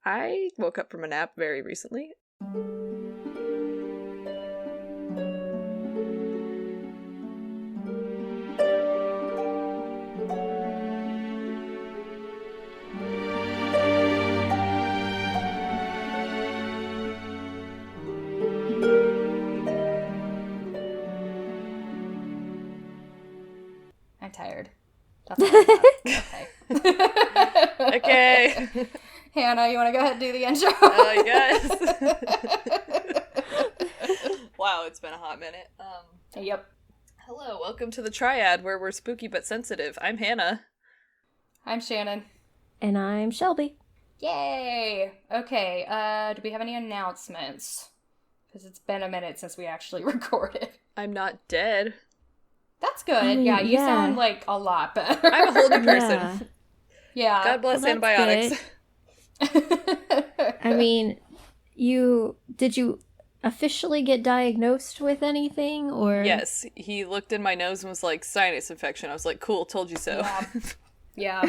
I woke up from a nap very recently. I'm tired. That's all I got. Okay. Okay. Hannah, you want to go ahead and do the intro? Yes. Wow, it's been a hot minute. Yep. Hello, welcome to the Triad, where we're spooky but sensitive. I'm Hannah. I'm Shannon. And I'm Shelby. Yay! Okay, do we have any announcements? Because it's been a minute since we actually recorded. I'm not dead. That's good. You sound like a lot better. I'm a whole new person. Yeah. God bless antibiotics. I mean, did you officially get diagnosed with anything, or? Yes, he looked in my nose and was like, sinus infection. I was like, cool, told you so. Yeah.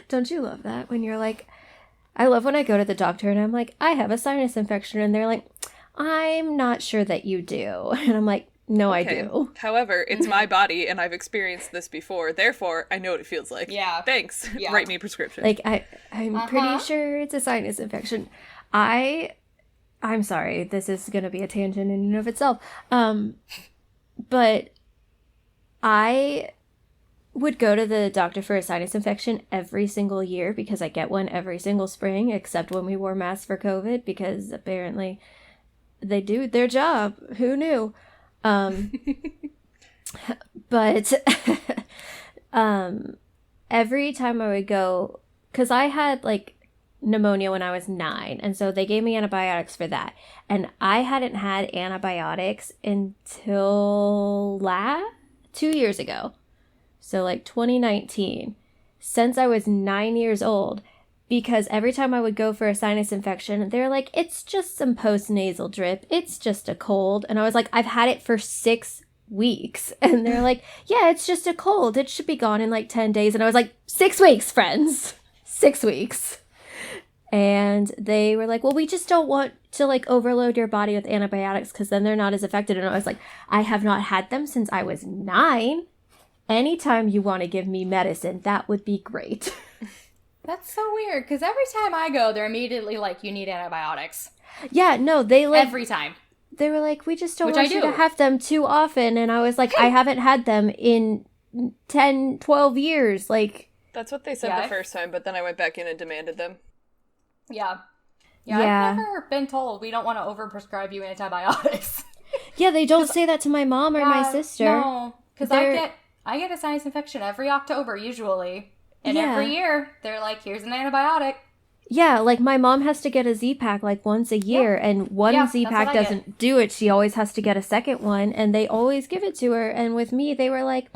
Don't you love that when you're like, I love when I go to the doctor and I'm like, I have a sinus infection, and they're like, I'm not sure that you do. And I'm like, no, okay. I do. However, it's my body, and I've experienced this before. Therefore, I know what it feels like. Yeah. Thanks. Yeah. Write me a prescription. Like, I'm pretty sure it's a sinus infection. I'm sorry, this is going to be a tangent in and of itself. But I would go to the doctor for a sinus infection every single year because I get one every single spring, except when we wore masks for COVID, because apparently they do their job. Who knew? But every time I would go, because I had like pneumonia when I was 9, and so they gave me antibiotics for that, and I hadn't had antibiotics until 2 years ago, so like 2019, since I was 9 years old. Because every time I would go for a sinus infection, they're like, it's just some post-nasal drip. It's just a cold. And I was like, I've had it for 6 weeks. And they're like, yeah, it's just a cold. It should be gone in like 10 days. And I was like, 6 weeks, friends. 6 weeks. And they were like, well, we just don't want to like overload your body with antibiotics because then they're not as effective. And I was like, I have not had them since I was 9. Anytime you want to give me medicine, that would be great. That's so weird, because every time I go, they're immediately like, you need antibiotics. Yeah, no, they like... Every time. They were like, we just don't want you to have them too often. And I was like, I haven't had them in 10, 12 years. Like... That's what they said the first time, but then I went back in and demanded them. Yeah. I've never been told we don't want to overprescribe you antibiotics. Yeah, they don't say that to my mom or my sister. No, because I get a sinus infection every October, usually. And every year, they're like, here's an antibiotic. Yeah, like my mom has to get a Z-Pack like once a year, and one Z-Pack doesn't do it. She always has to get a second one, and they always give it to her. And with me, they were like,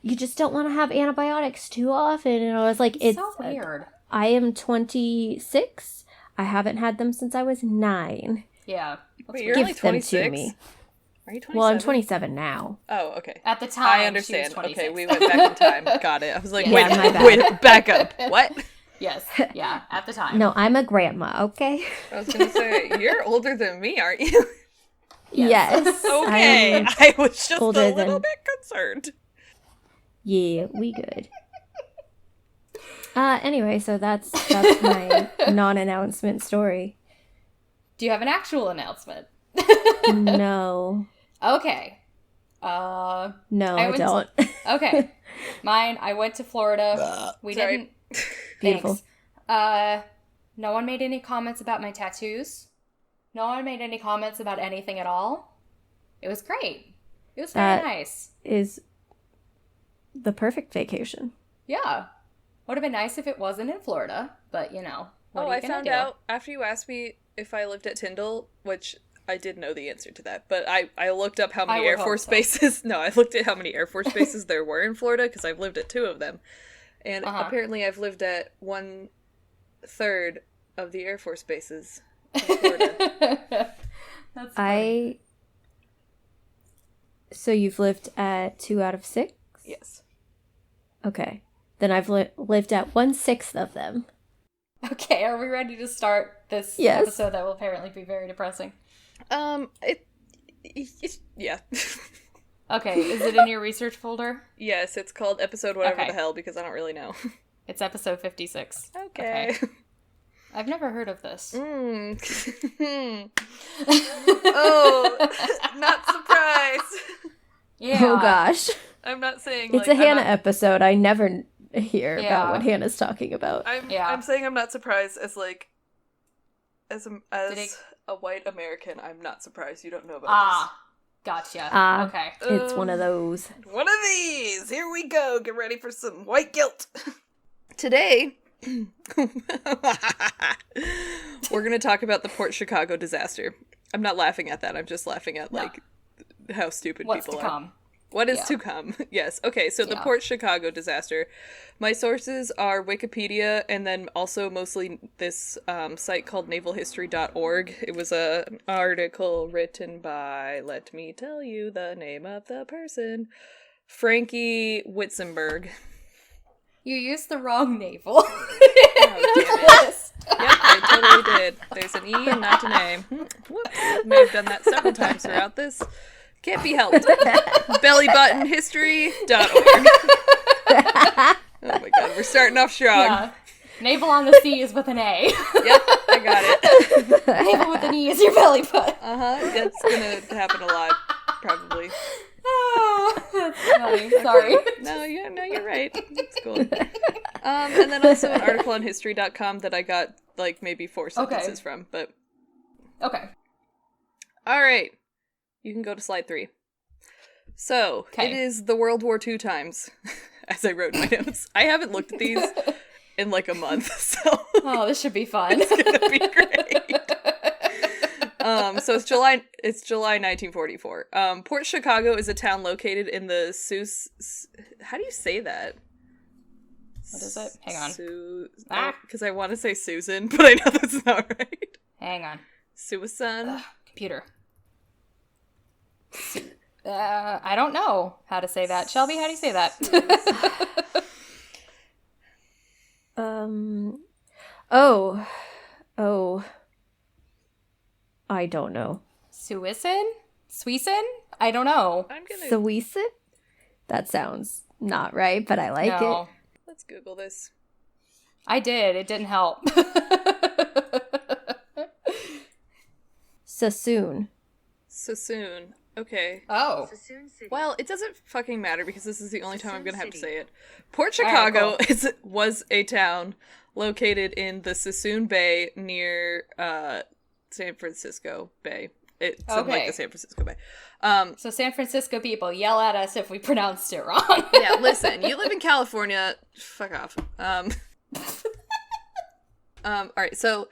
you just don't want to have antibiotics too often. And I was like, it's so weird. I am 26. I haven't had them since I was 9. Yeah. Wait, you're only 26? Them to me. Are you 27? Well, I'm 27 now. Oh, okay. At the time, I understand. She was 26. Okay, we went back in time. Got it. I was like, Yeah, wait, back up. What? Yes. Yeah, at the time. No, I'm a grandma, okay? I was going to say, you're older than me, aren't you? Yes. Okay. I was just a little bit concerned. Yeah, we good. Anyway, so that's my non-announcement story. Do you have an actual announcement? No. Okay. No, I don't. Okay. Mine, I went to Florida. We didn't. Beautiful. Thanks. No one made any comments about my tattoos. No one made any comments about anything at all. It was great. It was very nice. Is the perfect vacation. Yeah. Would have been nice if it wasn't in Florida, but you know. I found out after you asked me if I lived at Tyndall, which I did know the answer to that, but I looked up how many Air Force bases. No, I looked at how many Air Force bases there were in Florida because I've lived at 2 of them, and apparently I've lived at 1/3 of the Air Force bases in Florida. That's funny. So you've lived at 2 out of 6? Yes. Okay, then I've lived at 1/6 of them. Okay, are we ready to start this episode that will apparently be very depressing? Yeah. Okay, is it in your research folder? Yes, it's called episode whatever the hell, because I don't really know. It's episode 56. Okay. I've never heard of this. Oh, not surprised. Yeah. Oh gosh. I'm not saying it's a Hannah episode. I never hear about what Hannah's talking about. I'm saying I'm not surprised as a white American. I'm not surprised you don't know about this. Gotcha. Okay. It's one of those. One of these. Here we go. Get ready for some white guilt. Today, we're going to talk about the Port Chicago disaster. I'm not laughing at that. I'm just laughing at, how stupid people are. Come? What is to come? Yes. Okay, so the Port Chicago disaster. My sources are Wikipedia and then also mostly this site called navalhistory.org. It was an article written by, let me tell you the name of the person, Frankie Witzenberg. You used the wrong naval. Oh, damn it. Yep, I totally did. There's an E and not an A. Whoops. May have done that several times throughout this. Can't be helped. Bellybuttonhistory.org. Oh my god, we're starting off strong. Yeah. Naval on the sea is with an A. Yep, I got it. Naval with an E is your belly button. That's gonna happen a lot, probably. Oh, that's funny. Sorry. No, you're right. It's cool. And then also an article on history.com that I got maybe 4 sentences from, but okay. All right. You can go to slide 3. So, it is the World War II times, as I wrote in my notes. I haven't looked at these in a month, so... Oh, this should be fun. It's gonna be great. So it's July 1944. Port Chicago is a town located in the how do you say that? What is it? Hang on. Because I want to say Susan, but I know that's not right. Hang on. Suisun? Computer. I don't know how to say that. Shelby, how do you say that? I don't know. Suisun? I don't know. Suisun? That sounds not right, but I like it. Let's Google this. I did. It didn't help. Sassoon. Okay. Oh. Well, it doesn't fucking matter because this is the only time I'm going to have to say it. Port Chicago was a town located in the Sassoon Bay near San Francisco Bay. It's like the San Francisco Bay. So San Francisco people, yell at us if we pronounced it wrong. Yeah, listen, you live in California, fuck off. All right, so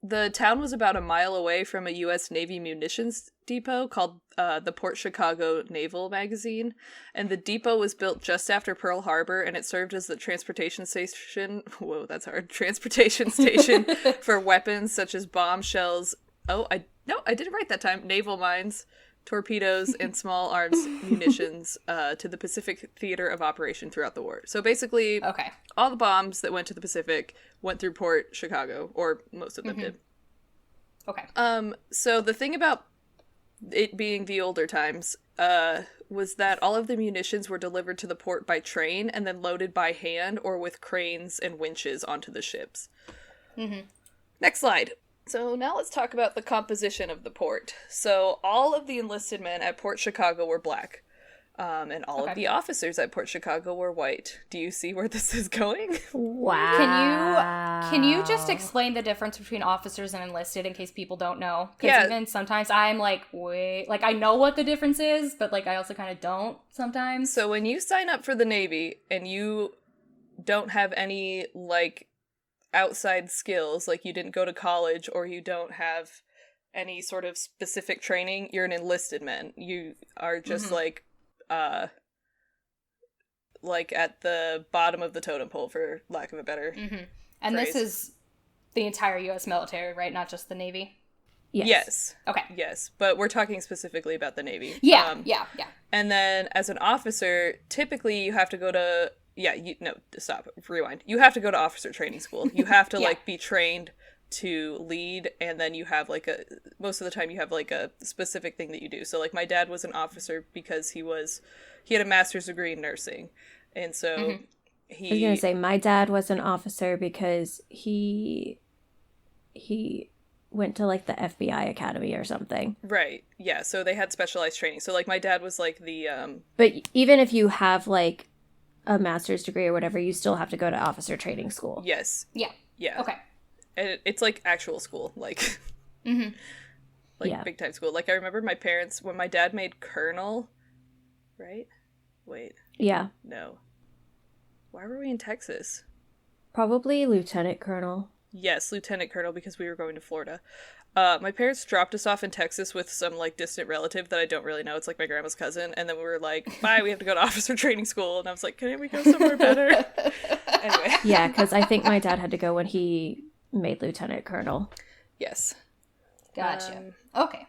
the town was about a mile away from a U.S. Navy munitions depot called the Port Chicago Naval Magazine, and the depot was built just after Pearl Harbor, and it served as the transportation station. Whoa, that's hard. Transportation station for weapons such as bombs, shells. I didn't write that time. Naval mines, torpedoes, and small arms munitions to the Pacific Theater of Operation throughout the war. So basically, all the bombs that went to the Pacific went through Port Chicago, or most of them did. Okay. So the thing about it being the older times was that all of the munitions were delivered to the port by train and then loaded by hand or with cranes and winches onto the ships. Next slide. So now let's talk about the composition of the port. So all of the enlisted men at Port Chicago were black. And all of the officers at Port Chicago were white. Do you see where this is going? Wow. Can you just explain the difference between officers and enlisted in case people don't know? Because even sometimes I'm wait, I know what the difference is, but I also kind of don't sometimes. So when you sign up for the Navy and you don't have any outside skills, you didn't go to college or you don't have any sort of specific training, you're an enlisted man. You are just at the bottom of the totem pole, for lack of a better And phrase. This is the entire U.S. military, right? Not just the Navy? Yes. Okay. Yes, but we're talking specifically about the Navy. Yeah. And then as an officer, typically you have to go to stop, rewind. You have to go to officer training school. You have to, Yeah. like, be trained to lead, and then you have, like, most of the time you have, like, a specific thing that you do. So, like, my dad was an officer because he had a master's degree in nursing, and so I was gonna say my dad was an officer because he went to like the FBI Academy or something. Right. Yeah. So they had specialized training. So like my dad was like the But even if you have like a master's degree or whatever, you still have to go to officer training school. Yes. Yeah. Yeah. Okay. And it's like actual school, like like big time school. Like I remember my parents when my dad made colonel, right? Wait. Yeah. No. Why were we in Texas? Probably lieutenant colonel. Yes, lieutenant colonel, because we were going to Florida. My parents dropped us off in Texas with some, like, distant relative that I don't really know. It's, like, my grandma's cousin. And then we were like, bye, we have to go to officer training school. And I was like, can we go somewhere better? Anyway. Yeah, because I think my dad had to go when he made lieutenant colonel. Yes. Gotcha. Okay.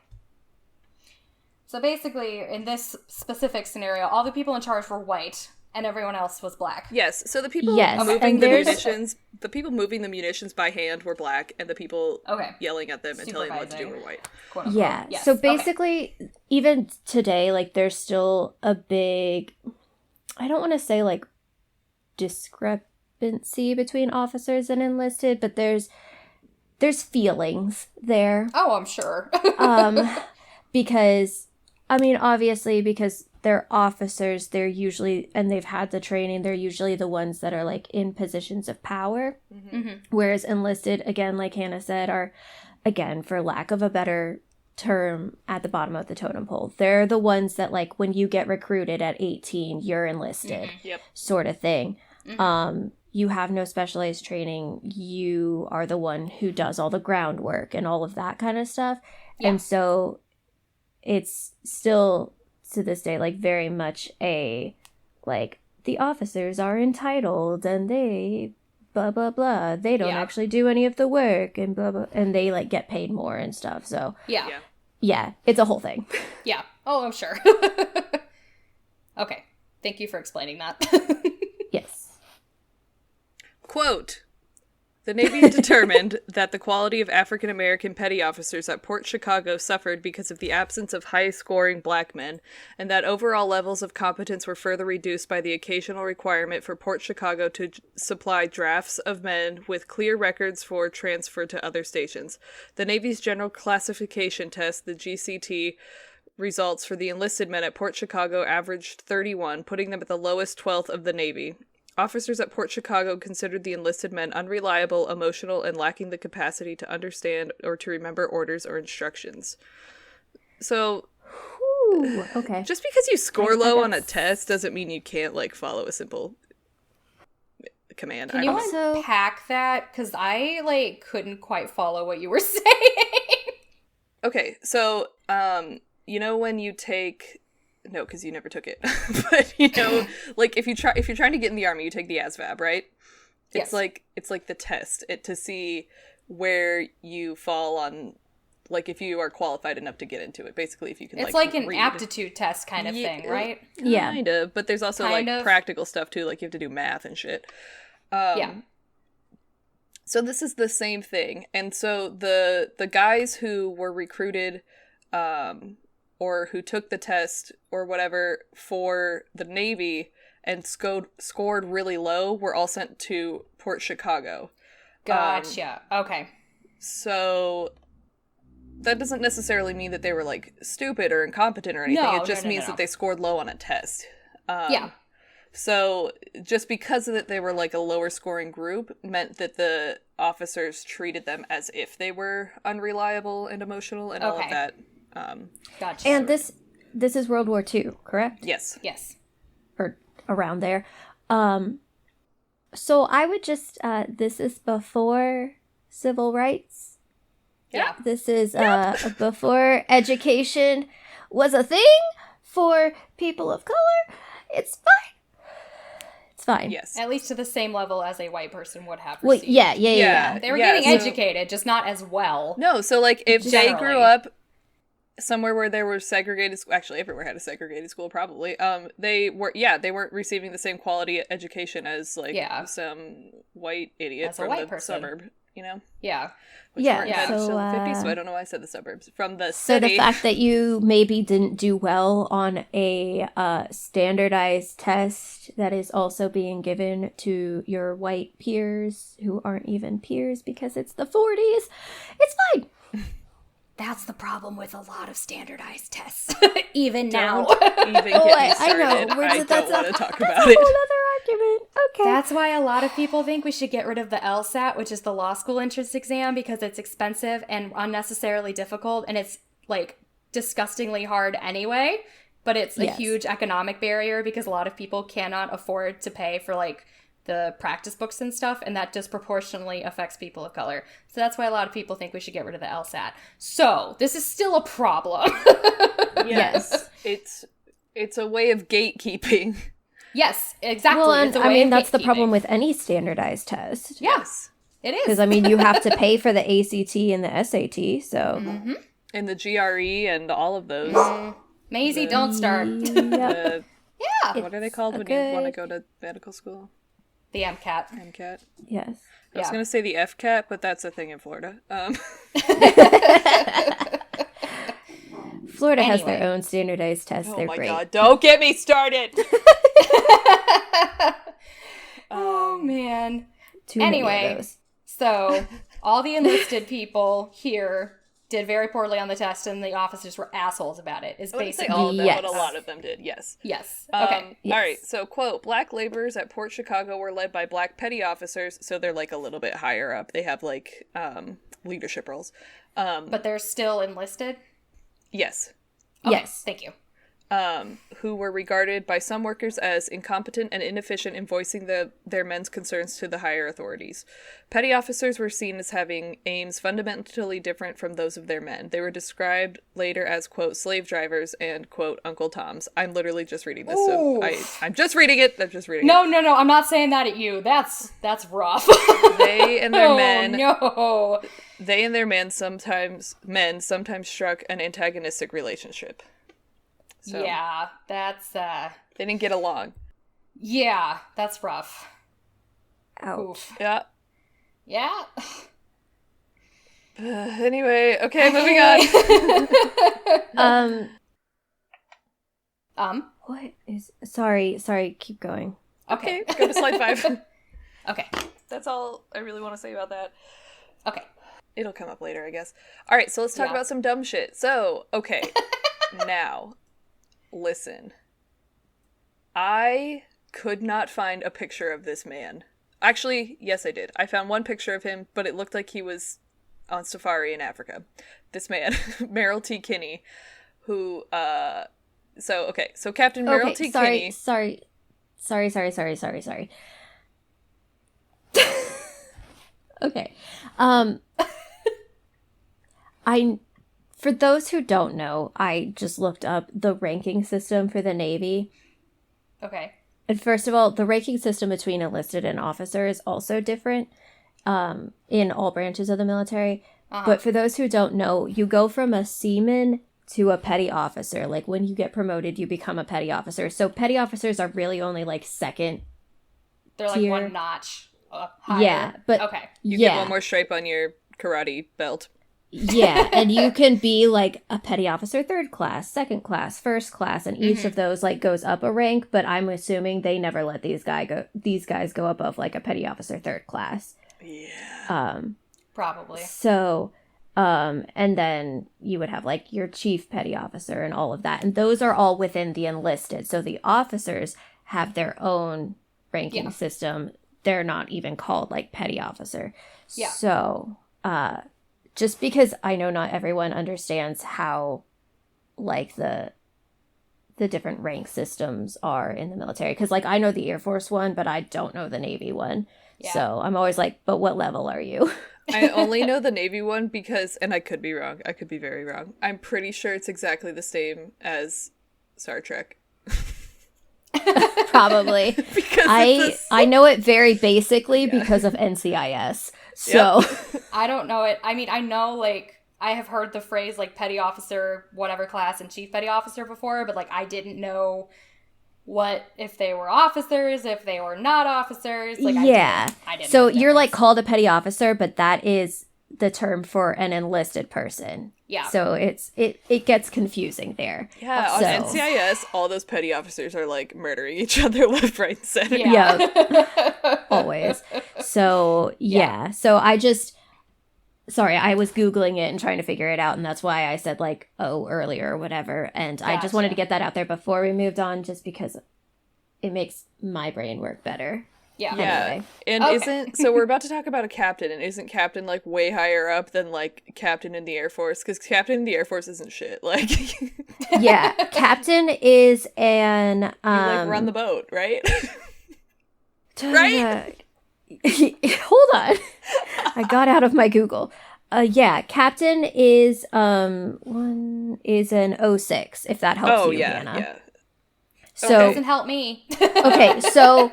So basically, in this specific scenario, all the people in charge were white, and everyone else was black. Yes. So the people Yes, moving the moving the munitions by hand were black, and the people yelling at them and telling them what to do were white. Quote, unquote. Yeah. Yes. So basically, even today, like, there's still a big, I don't want to say, like, discrepancy between officers and enlisted, but there's feelings there. Oh, I'm sure. Because, I mean, obviously, because they're officers, they're usually, and they've had the training, they're usually the ones that are, like, in positions of power. Whereas enlisted, again, like Hannah said, are, again, for lack of a better term, at the bottom of the totem pole. They're the ones that, like, when you get recruited at 18, you're enlisted, sort of thing. You have no specialized training. You are the one who does all the groundwork and all of that kind of stuff. Yeah. And so it's still, to this day, like, very much a, like, the officers are entitled and they blah, blah, blah. They don't actually do any of the work and blah, blah. And they, like, get paid more and stuff. So, yeah, it's a whole thing. Yeah. Oh, I'm sure. Okay. Thank you for explaining that. Yes. Quote, the Navy determined that the quality of African American petty officers at Port Chicago suffered because of the absence of high-scoring black men, and that overall levels of competence were further reduced by the occasional requirement for Port Chicago to supply drafts of men with clear records for transfer to other stations. The Navy's General Classification Test, the GCT, results for the enlisted men at Port Chicago averaged 31, putting them at the lowest 12th of the Navy. Officers at Port Chicago considered the enlisted men unreliable, emotional, and lacking the capacity to understand or to remember orders or instructions. So, okay. Just because you score low on a test doesn't mean you can't, like, follow a simple command. Can you unpack that? Because I, like, couldn't quite follow what you were saying. Okay, so, you know when you take... No, because you never took it. But, you know, like, if you're trying to get in the Army, you take the ASVAB, right? It's like the test to see where you fall on, like, if you are qualified enough to get into it. Basically, if you can, it's like an aptitude test kind of thing, right? Yeah. Kind of, but there's also, practical stuff, too. Like, you have to do math and shit. So this is the same thing. And so the guys who were recruited, or who took the test or whatever for the Navy and scored really low were all sent to Port Chicago. Gotcha. Okay. So that doesn't necessarily mean that they were, like, stupid or incompetent or anything. It just means that they scored low on a test. So just because of that they were, like, a lower scoring group meant that the officers treated them as if they were unreliable and emotional and all of that. Gotcha. And this is World War II, correct? Yes. Or around there. So I would just, this is before civil rights. Yeah. This is before education was a thing for people of color. It's fine. It's fine. Yes. At least to the same level as a white person would have Well, received. yeah. They were getting educated, just not as well. No, so, like, if they grew up... somewhere where there were segregated, actually everywhere had a segregated school probably, they weren't receiving the same quality education as like some white idiot from the suburb, you know? Yeah. Which weren't until the 50s, so I don't know why I said the suburbs. From the city. So the fact that you maybe didn't do well on a standardized test that is also being given to your white peers who aren't even peers because it's the 40s, it's fine. That's the problem with a lot of standardized tests. Even now. Even get me started. I know. I don't want to talk about it. That's a whole other argument. Okay. That's why a lot of people think we should get rid of the LSAT, which is the law school entrance exam, because it's expensive and unnecessarily difficult, and it's, like, disgustingly hard anyway. But it's a huge economic barrier because a lot of people cannot afford to pay for, like, the practice books and stuff, and that disproportionately affects people of color. So that's why a lot of people think we should get rid of the LSAT. So this is still a problem. Yes. It's a way of gatekeeping. Yes, exactly. Well, and I mean, that's the problem with any standardized test. Yes, it is. Because, I mean, you have to pay for the ACT and the SAT, so. Mm-hmm. And the GRE and all of those. Maisie, don't start. Yeah. What are they called when you want to go to medical school? The MCAT. MCAT. Yes. I was going to say the FCAT, but that's a thing in Florida. Florida has their own standardized tests. They're great. Oh my God, don't get me started! Oh, man. Too many of those. So all the enlisted people here did very poorly on the test, and the officers were assholes about it. Is basically all of them, but a lot of them did. Yes. Okay. All right. So, quote: "Black laborers at Port Chicago were led by black petty officers, so they're like a little bit higher up. They have like leadership roles. But they're still enlisted. Yes. Okay, yes. Thank you. Who were regarded by some workers as incompetent and inefficient in voicing their men's concerns to the higher authorities. Petty officers were seen as having aims fundamentally different from those of their men. They were described later as, quote, slave drivers and, quote, Uncle Toms." I'm literally just reading this, so I'm just reading it. I'm just reading it. No, I'm not saying that at you. That's rough. They and their men... No. They and their men sometimes struck an antagonistic relationship. So, yeah, that's, they didn't get along. Yeah, that's rough. Ouch. Oof. Yeah. Yeah. Anyway, okay, moving on. What is... Sorry, keep going. Okay, go to slide 5. Okay. That's all I really want to say about that. Okay. It'll come up later, I guess. All right, so let's talk about some dumb shit. So, okay, now... Listen, I could not find a picture of this man. Actually, yes, I did. I found one picture of him, but it looked like he was on safari in Africa. This man, Merrill T. Kinney, who, so Captain Merrill T. Kinney... Sorry. Okay. For those who don't know, I just looked up the ranking system for the Navy. Okay. And first of all, the ranking system between enlisted and officer is also different in all branches of the military. Uh-huh. But for those who don't know, you go from a seaman to a petty officer. Like, when you get promoted, you become a petty officer. So petty officers are really only, like, second They're like tier. One notch higher. Yeah, but... Okay. You get one more stripe on your karate belt. Yeah, and you can be like a petty officer 3rd class, 2nd class, 1st class, and each of those like goes up a rank, but I'm assuming they never let these guys go above like a petty officer 3rd class. Yeah. Probably. So, and then you would have like your chief petty officer and all of that, and those are all within the enlisted. So the officers have their own ranking system. They're not even called like petty officer. Yeah. So, just because I know not everyone understands how, like, the different rank systems are in the military. Because, like, I know the Air Force one, but I don't know the Navy one. Yeah. So I'm always like, but what level are you? I only know the Navy one because, and I could be wrong, I could be very wrong, I'm pretty sure it's exactly the same as Star Trek. Probably. Because I know it very basically because of NCIS. So I don't know it. I mean, I know like I have heard the phrase, like, petty officer, whatever class, and chief petty officer before, but, like, I didn't know if they were officers, if they were not officers. Like, yeah. I didn't so know the you're, like, difference. called a petty officer, but that is the term for an enlisted person. Yeah. So it gets confusing there. Yeah, on So- NCIS, all those petty officers are, like, murdering each other left, right, and center. Yeah. Always. So, yeah. So sorry, I was Googling it and trying to figure it out, and that's why I said, like, earlier or whatever. And I just wanted to get that out there before we moved on, just because it makes my brain work better. Yeah. Yeah. And so we're about to talk about a captain, and isn't captain, like, way higher up than, like, captain in the Air Force? Because captain in the Air Force isn't shit. Like, yeah, captain is an you, like, run the boat, right? right? Hold on. I got out of my Google. Yeah, captain is an 06, if that helps you, Hannah. Yeah. So doesn't help me. okay, so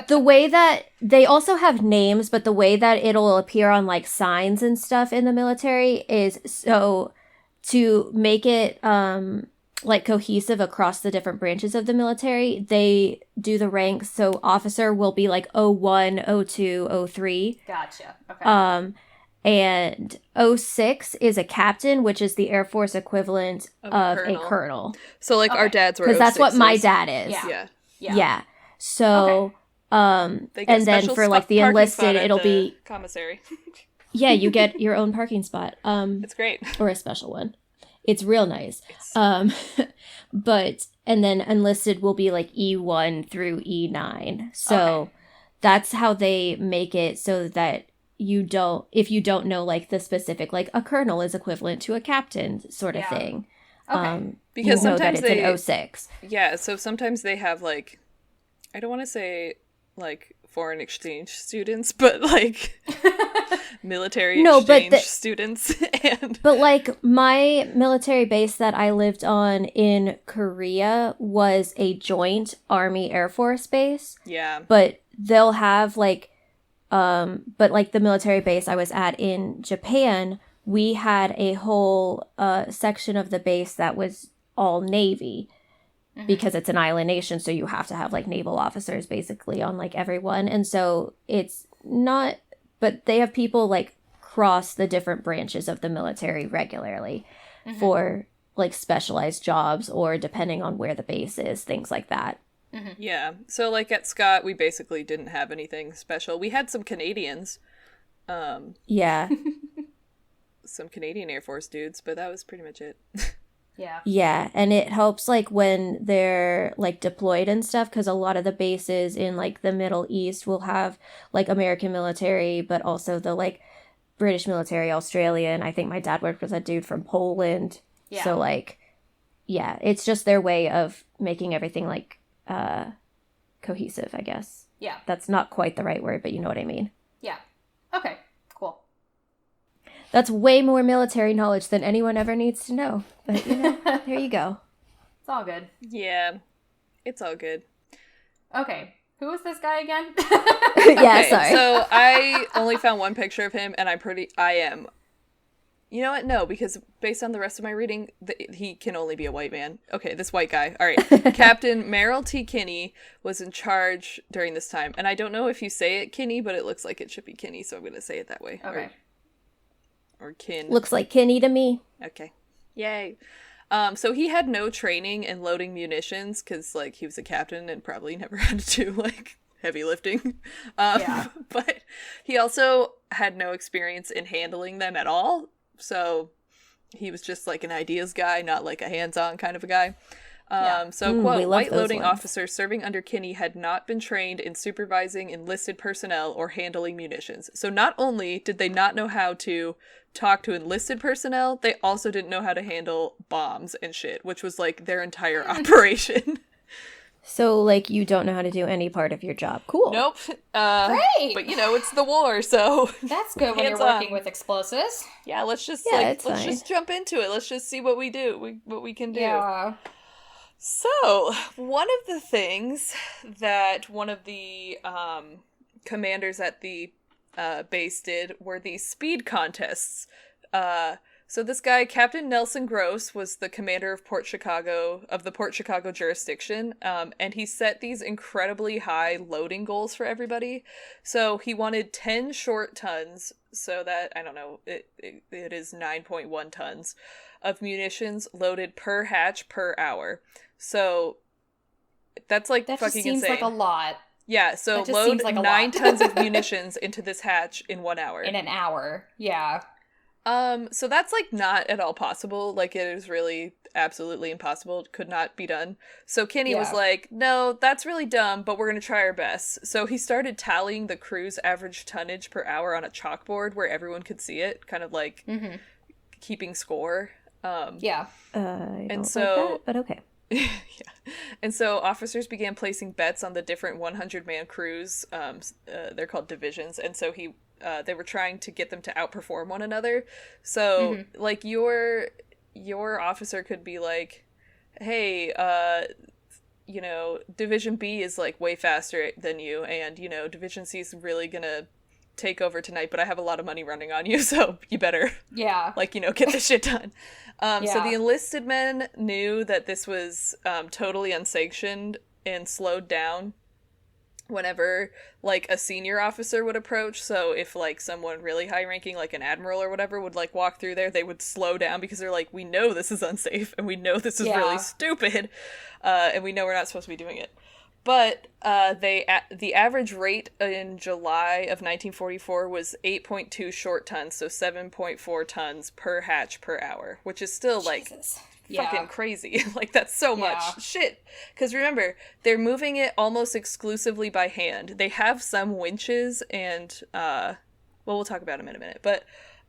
the way that they also have names, but the way that it'll appear on, like, signs and stuff in the military is so to make it like cohesive across the different branches of the military, they do the ranks. So officer will be like 01, 02, 03. Gotcha. Okay. And 06 is a captain, which is the Air Force equivalent of a colonel. So, like, our dads were because that's what my dad is. Yeah. So, and then for, like, the enlisted, it'll be commissary. yeah, you get your own parking spot. It's great. Or a special one. It's real nice. But and then enlisted will be like E1 through E9. So that's how they make it so that if you don't know, like, the specific, like, a colonel is equivalent to a captain sort of thing. Okay. Because you know sometimes that it's an 06. Yeah, so sometimes they have, like, I don't want to say, like, foreign exchange students, but, like, military exchange students. But, like, my military base that I lived on in Korea was a joint Army Air Force base. Yeah. But they'll have, like, but, like, the military base I was at in Japan, we had a whole section of the base that was all Navy. Because it's an island nation, so you have to have, like, naval officers basically on, like, everyone. And so it's not, but they have people, like, cross the different branches of the military regularly for, like, specialized jobs or depending on where the base is, things like that. Yeah. So, like, at Scott, we basically didn't have anything special. We had some Canadians. Yeah. Some Canadian Air Force dudes, but that was pretty much it. Yeah, and it helps, like, when they're, like, deployed and stuff, because a lot of the bases in, like, the Middle East will have, like, American military, but also the, like, British military, Australian. I think my dad worked with a dude from Poland. Yeah. So, like, yeah, it's just their way of making everything, like, cohesive, I guess. Yeah. That's not quite the right word, but you know what I mean. Yeah. Okay, cool. That's way more military knowledge than anyone ever needs to know. But, you know, there you go. It's all good. Yeah, it's all good. Okay, who is this guy again? Yeah, sorry. So I only found one picture of him, and you know what? No, because based on the rest of my reading, he can only be a white man. Okay, this white guy. All right. Captain Merrill T. Kinney was in charge during this time. And I don't know if you say it Kinney, but it looks like it should be Kinney, so I'm going to say it that way. Okay. Or Kin. Looks like Kinney to me. Okay. Yay. So he had no training in loading munitions because, like, he was a captain and probably never had to do, like, heavy lifting. But he also had no experience in handling them at all. So he was just, like, an ideas guy, not, like, a hands-on kind of a guy. So, quote, white loading officers serving under Kinney had not been trained in supervising enlisted personnel or handling munitions. So not only did they not know how to talk to enlisted personnel, they also didn't know how to handle bombs and shit, which was, like, their entire operation. So, like, you don't know how to do any part of your job. Cool. Nope. Great! But, you know, it's the war, so... That's good when you're working with explosives. Yeah, let's just, let's just jump into it. Let's just see what we do, what we can do. Yeah. So, one of the things that one of the commanders at the base did were these speed contests. So this guy, Captain Nelson Gross, was the commander of the Port Chicago jurisdiction, and he set these incredibly high loading goals for everybody. So he wanted 10 short tons, so that, I don't know, it is 9.1 tons of munitions loaded per hatch per hour. So that's like that fucking just seems insane. Like a lot. Yeah, so load like 9 tons of munitions into this hatch in 1 hour. In an hour, yeah. So that's like not at all possible. Like it is really absolutely impossible. It could not be done. So Kinney was like, no, that's really dumb, but we're going to try our best. So he started tallying the crew's average tonnage per hour on a chalkboard where everyone could see it, kind of like keeping score. Yeah. I don't like that, but okay. Yeah. And so officers began placing bets on the different 100-man crews. They're called divisions. And so they were trying to get them to outperform one another. So like your officer could be like, hey, Division B is like way faster than you, and Division C is really gonna take over tonight, but I have a lot of money running on you, so you better get this shit done. So the enlisted men knew that this was totally unsanctioned and slowed down whenever like a senior officer would approach. So if like someone really high ranking, like an admiral or whatever, would like walk through there, they would slow down because they're like, we know this is unsafe and we know this is really stupid, and we know we're not supposed to be doing it. But the average rate in July of 1944 was 8.2 short tons, so 7.4 tons per hatch per hour, which is still like fucking crazy. Like that's so much shit. Because remember, they're moving it almost exclusively by hand. They have some winches and we'll talk about them in a minute, but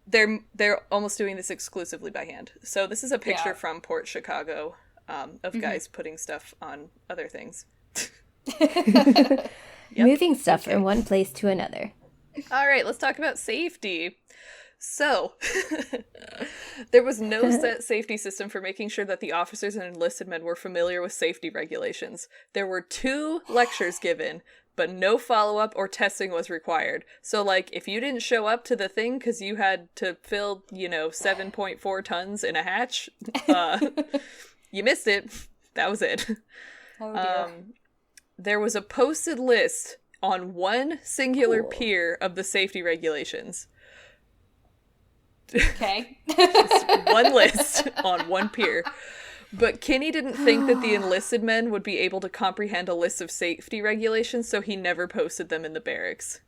they're almost doing this exclusively by hand. So this is a picture from Port Chicago of guys putting stuff on other things. Moving stuff from one place to another. All right, let's talk about safety. So, there was no set safety system for making sure that the officers and enlisted men were familiar with safety regulations. There were 2 lectures given, but no follow-up or testing was required. So, like, if you didn't show up to the thing because you had to fill, 7.4 tons in a hatch, you missed it. That was it. Oh, dear. There was a posted list on one singular pier of the safety regulations. Okay. Just one list on one pier. But Kinney didn't think that the enlisted men would be able to comprehend a list of safety regulations, so he never posted them in the barracks.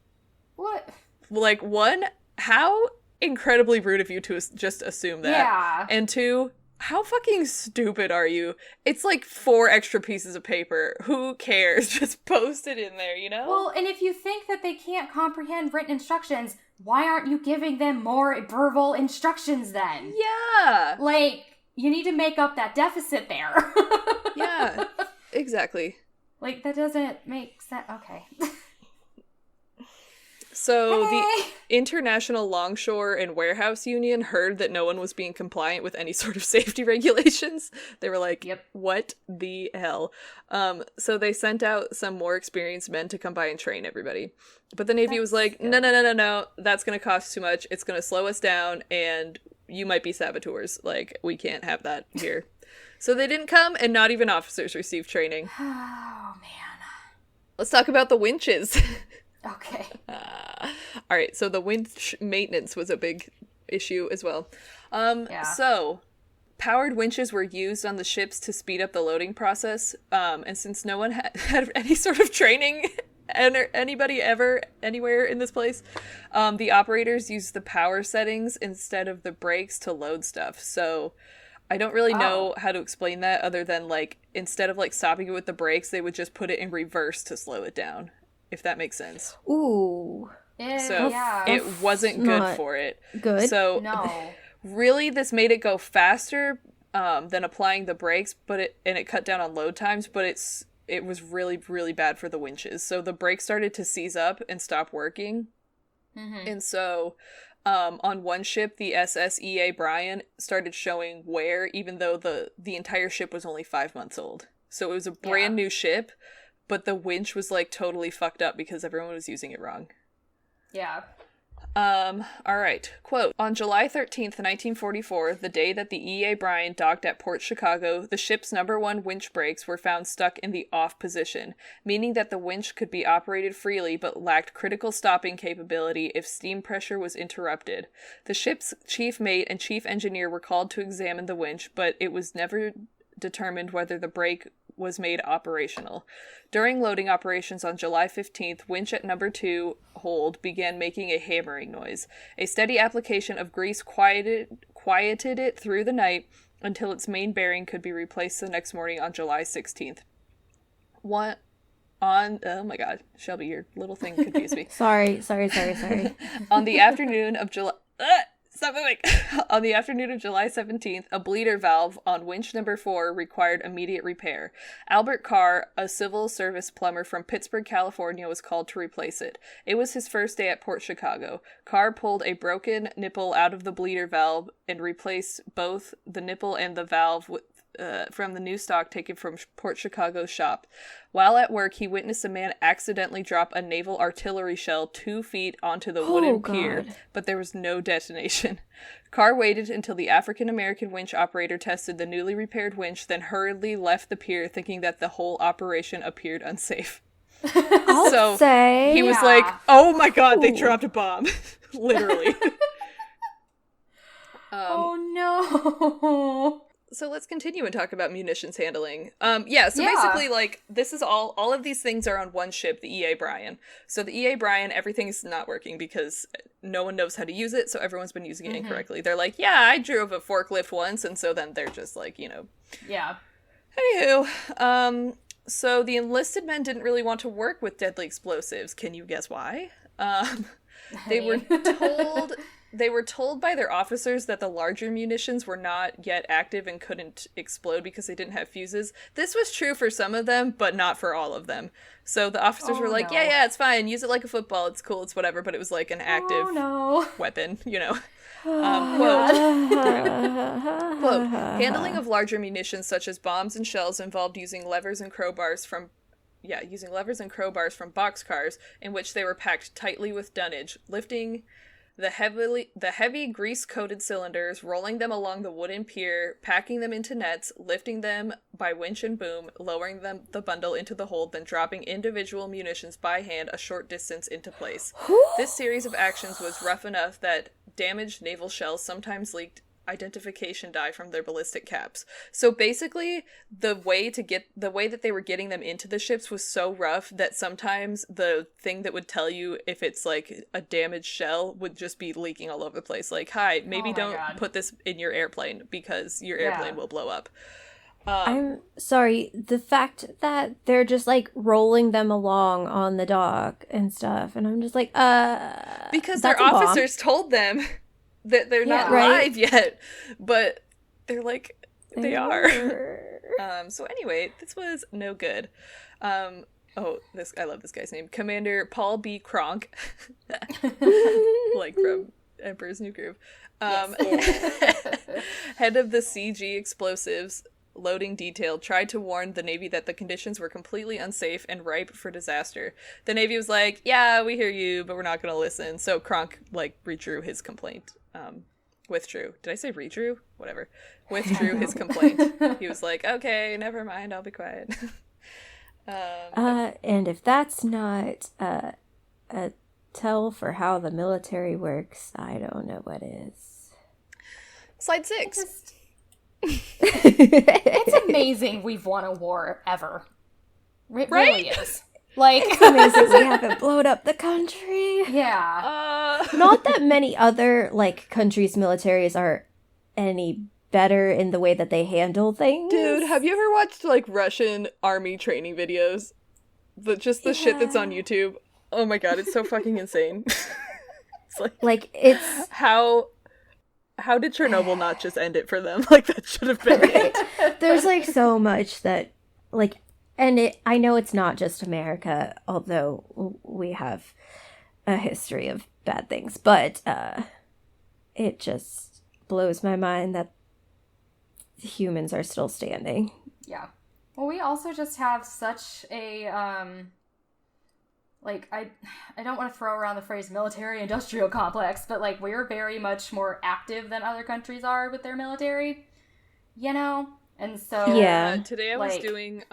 What? Like, 1, how incredibly rude of you to just assume that. Yeah. And 2, how fucking stupid are you? It's like 4 extra pieces of paper. Who cares? Just post it in there, Well, and if you think that they can't comprehend written instructions, why aren't you giving them more verbal instructions then? Yeah. Like, you need to make up that deficit there. Yeah, exactly. Like, that doesn't make sense. Okay. So the International Longshore and Warehouse Union heard that no one was being compliant with any sort of safety regulations. They were like, what the hell? So they sent out some more experienced men to come by and train everybody. But the Navy was like, no, that's going to cost too much. It's going to slow us down, and you might be saboteurs. Like, we can't have that here. So they didn't come, and not even officers received training. Oh, man. Let's talk about the winches. Okay. All right, so the winch maintenance was a big issue as well. So powered winches were used on the ships to speed up the loading process, and since no one had any sort of training, anybody ever anywhere in this place, the operators used the power settings instead of the brakes to load stuff. So I don't really know how to explain that other than, like, instead of, like, stopping it with the brakes, they would just put it in reverse to slow it down, if that makes sense. Ooh. So it wasn't good for it. Good. So really this made it go faster than applying the brakes, and it cut down on load times, but it was really, really bad for the winches. So the brakes started to seize up and stop working. Mm-hmm. And so on one ship, the SS E.A. Bryan started showing wear, even though the entire ship was only 5 months old. So it was a brand new ship, but the winch was like totally fucked up because everyone was using it wrong. Yeah. All right. Quote, on July 13th, 1944, the day that the E.A. Bryan docked at Port Chicago, the ship's number 1 winch brakes were found stuck in the off position, meaning that the winch could be operated freely but lacked critical stopping capability if steam pressure was interrupted. The ship's chief mate and chief engineer were called to examine the winch, but it was never determined whether the brake was made operational. During loading operations on July 15th, winch at number 2 hold began making a hammering noise. A steady application of grease quieted it through the night until its main bearing could be replaced the next morning on July 16th. Oh my god, Shelby, your little thing confused me. Sorry. On the afternoon of July... Stop moving! On the afternoon of July 17th, a bleeder valve on winch number 4 required immediate repair. Albert Carr, a civil service plumber from Pittsburgh, California, was called to replace it. It was his first day at Port Chicago. Carr pulled a broken nipple out of the bleeder valve and replaced both the nipple and the valve from the new stock taken from Port Chicago's shop. While at work, he witnessed a man accidentally drop a naval artillery shell 2 feet onto the wooden pier, but there was no detonation. Carr waited until the African-American winch operator tested the newly repaired winch, then hurriedly left the pier, thinking that the whole operation appeared unsafe. I'll say, he was like, oh my god, they dropped a bomb. Literally. Oh no. So let's continue and talk about munitions handling. Basically, like, this is all of these things are on one ship, the E.A. Bryan. So the E.A. Bryan, everything's not working because no one knows how to use it, so everyone's been using it incorrectly. They're like, yeah, I drove a forklift once, and so then they're just like, you know. Yeah. Anywho, so the enlisted men didn't really want to work with deadly explosives. Can you guess why? They were told by their officers that the larger munitions were not yet active and couldn't explode because they didn't have fuses. This was true for some of them, but not for all of them. So the officers were like, yeah, it's fine. Use it like a football. It's cool. It's whatever. But it was like an active weapon, you know. Quote, handling of larger munitions such as bombs and shells involved using levers and crowbars from boxcars in which they were packed tightly with dunnage, lifting the heavy grease-coated cylinders, rolling them along the wooden pier, packing them into nets, lifting them by winch and boom, lowering the bundle into the hold, then dropping individual munitions by hand a short distance into place. This series of actions was rough enough that damaged naval shells sometimes leaked identification dye from their ballistic caps. So basically, the way that they were getting them into the ships was so rough that sometimes the thing that would tell you if it's like a damaged shell would just be leaking all over the place. Like, hi, maybe don't put this in your airplane because your airplane will blow up. I'm sorry, the fact that they're just like rolling them along on the dock and stuff, and I'm just like, because their officers told them that they're not live yet, but they're like, they are. So anyway, this was no good. I love this guy's name. Commander Paul B. Kronk. Like from Emperor's New Groove. Head of the CG explosives loading detail tried to warn the Navy that the conditions were completely unsafe and ripe for disaster. The Navy was like, yeah, we hear you, but we're not going to listen. So Kronk, like, withdrew his complaint. Withdrew. Did I say redrew? Whatever. Withdrew his complaint. He was like, okay, never mind, I'll be quiet. And if that's not a tell for how the military works, I don't know what is. Slide 6. It's amazing we've won a war ever. It really is. Like, it's amazing we haven't blown up the country. Yeah. Not that many other, like, countries' militaries are any better in the way that they handle things. Dude, have you ever watched, like, Russian army training videos? Just the shit that's on YouTube? Oh my god, it's so fucking insane. It's like it's... How did Chernobyl not just end it for them? Like, that should have been it. There's, like, so much that, like... And I know it's not just America, although we have a history of bad things, but it just blows my mind that humans are still standing. Yeah. Well, we also just have such a, like, I don't want to throw around the phrase military-industrial complex, but, like, we're very much more active than other countries are with their military, you know? And so... Yeah. Today I was doing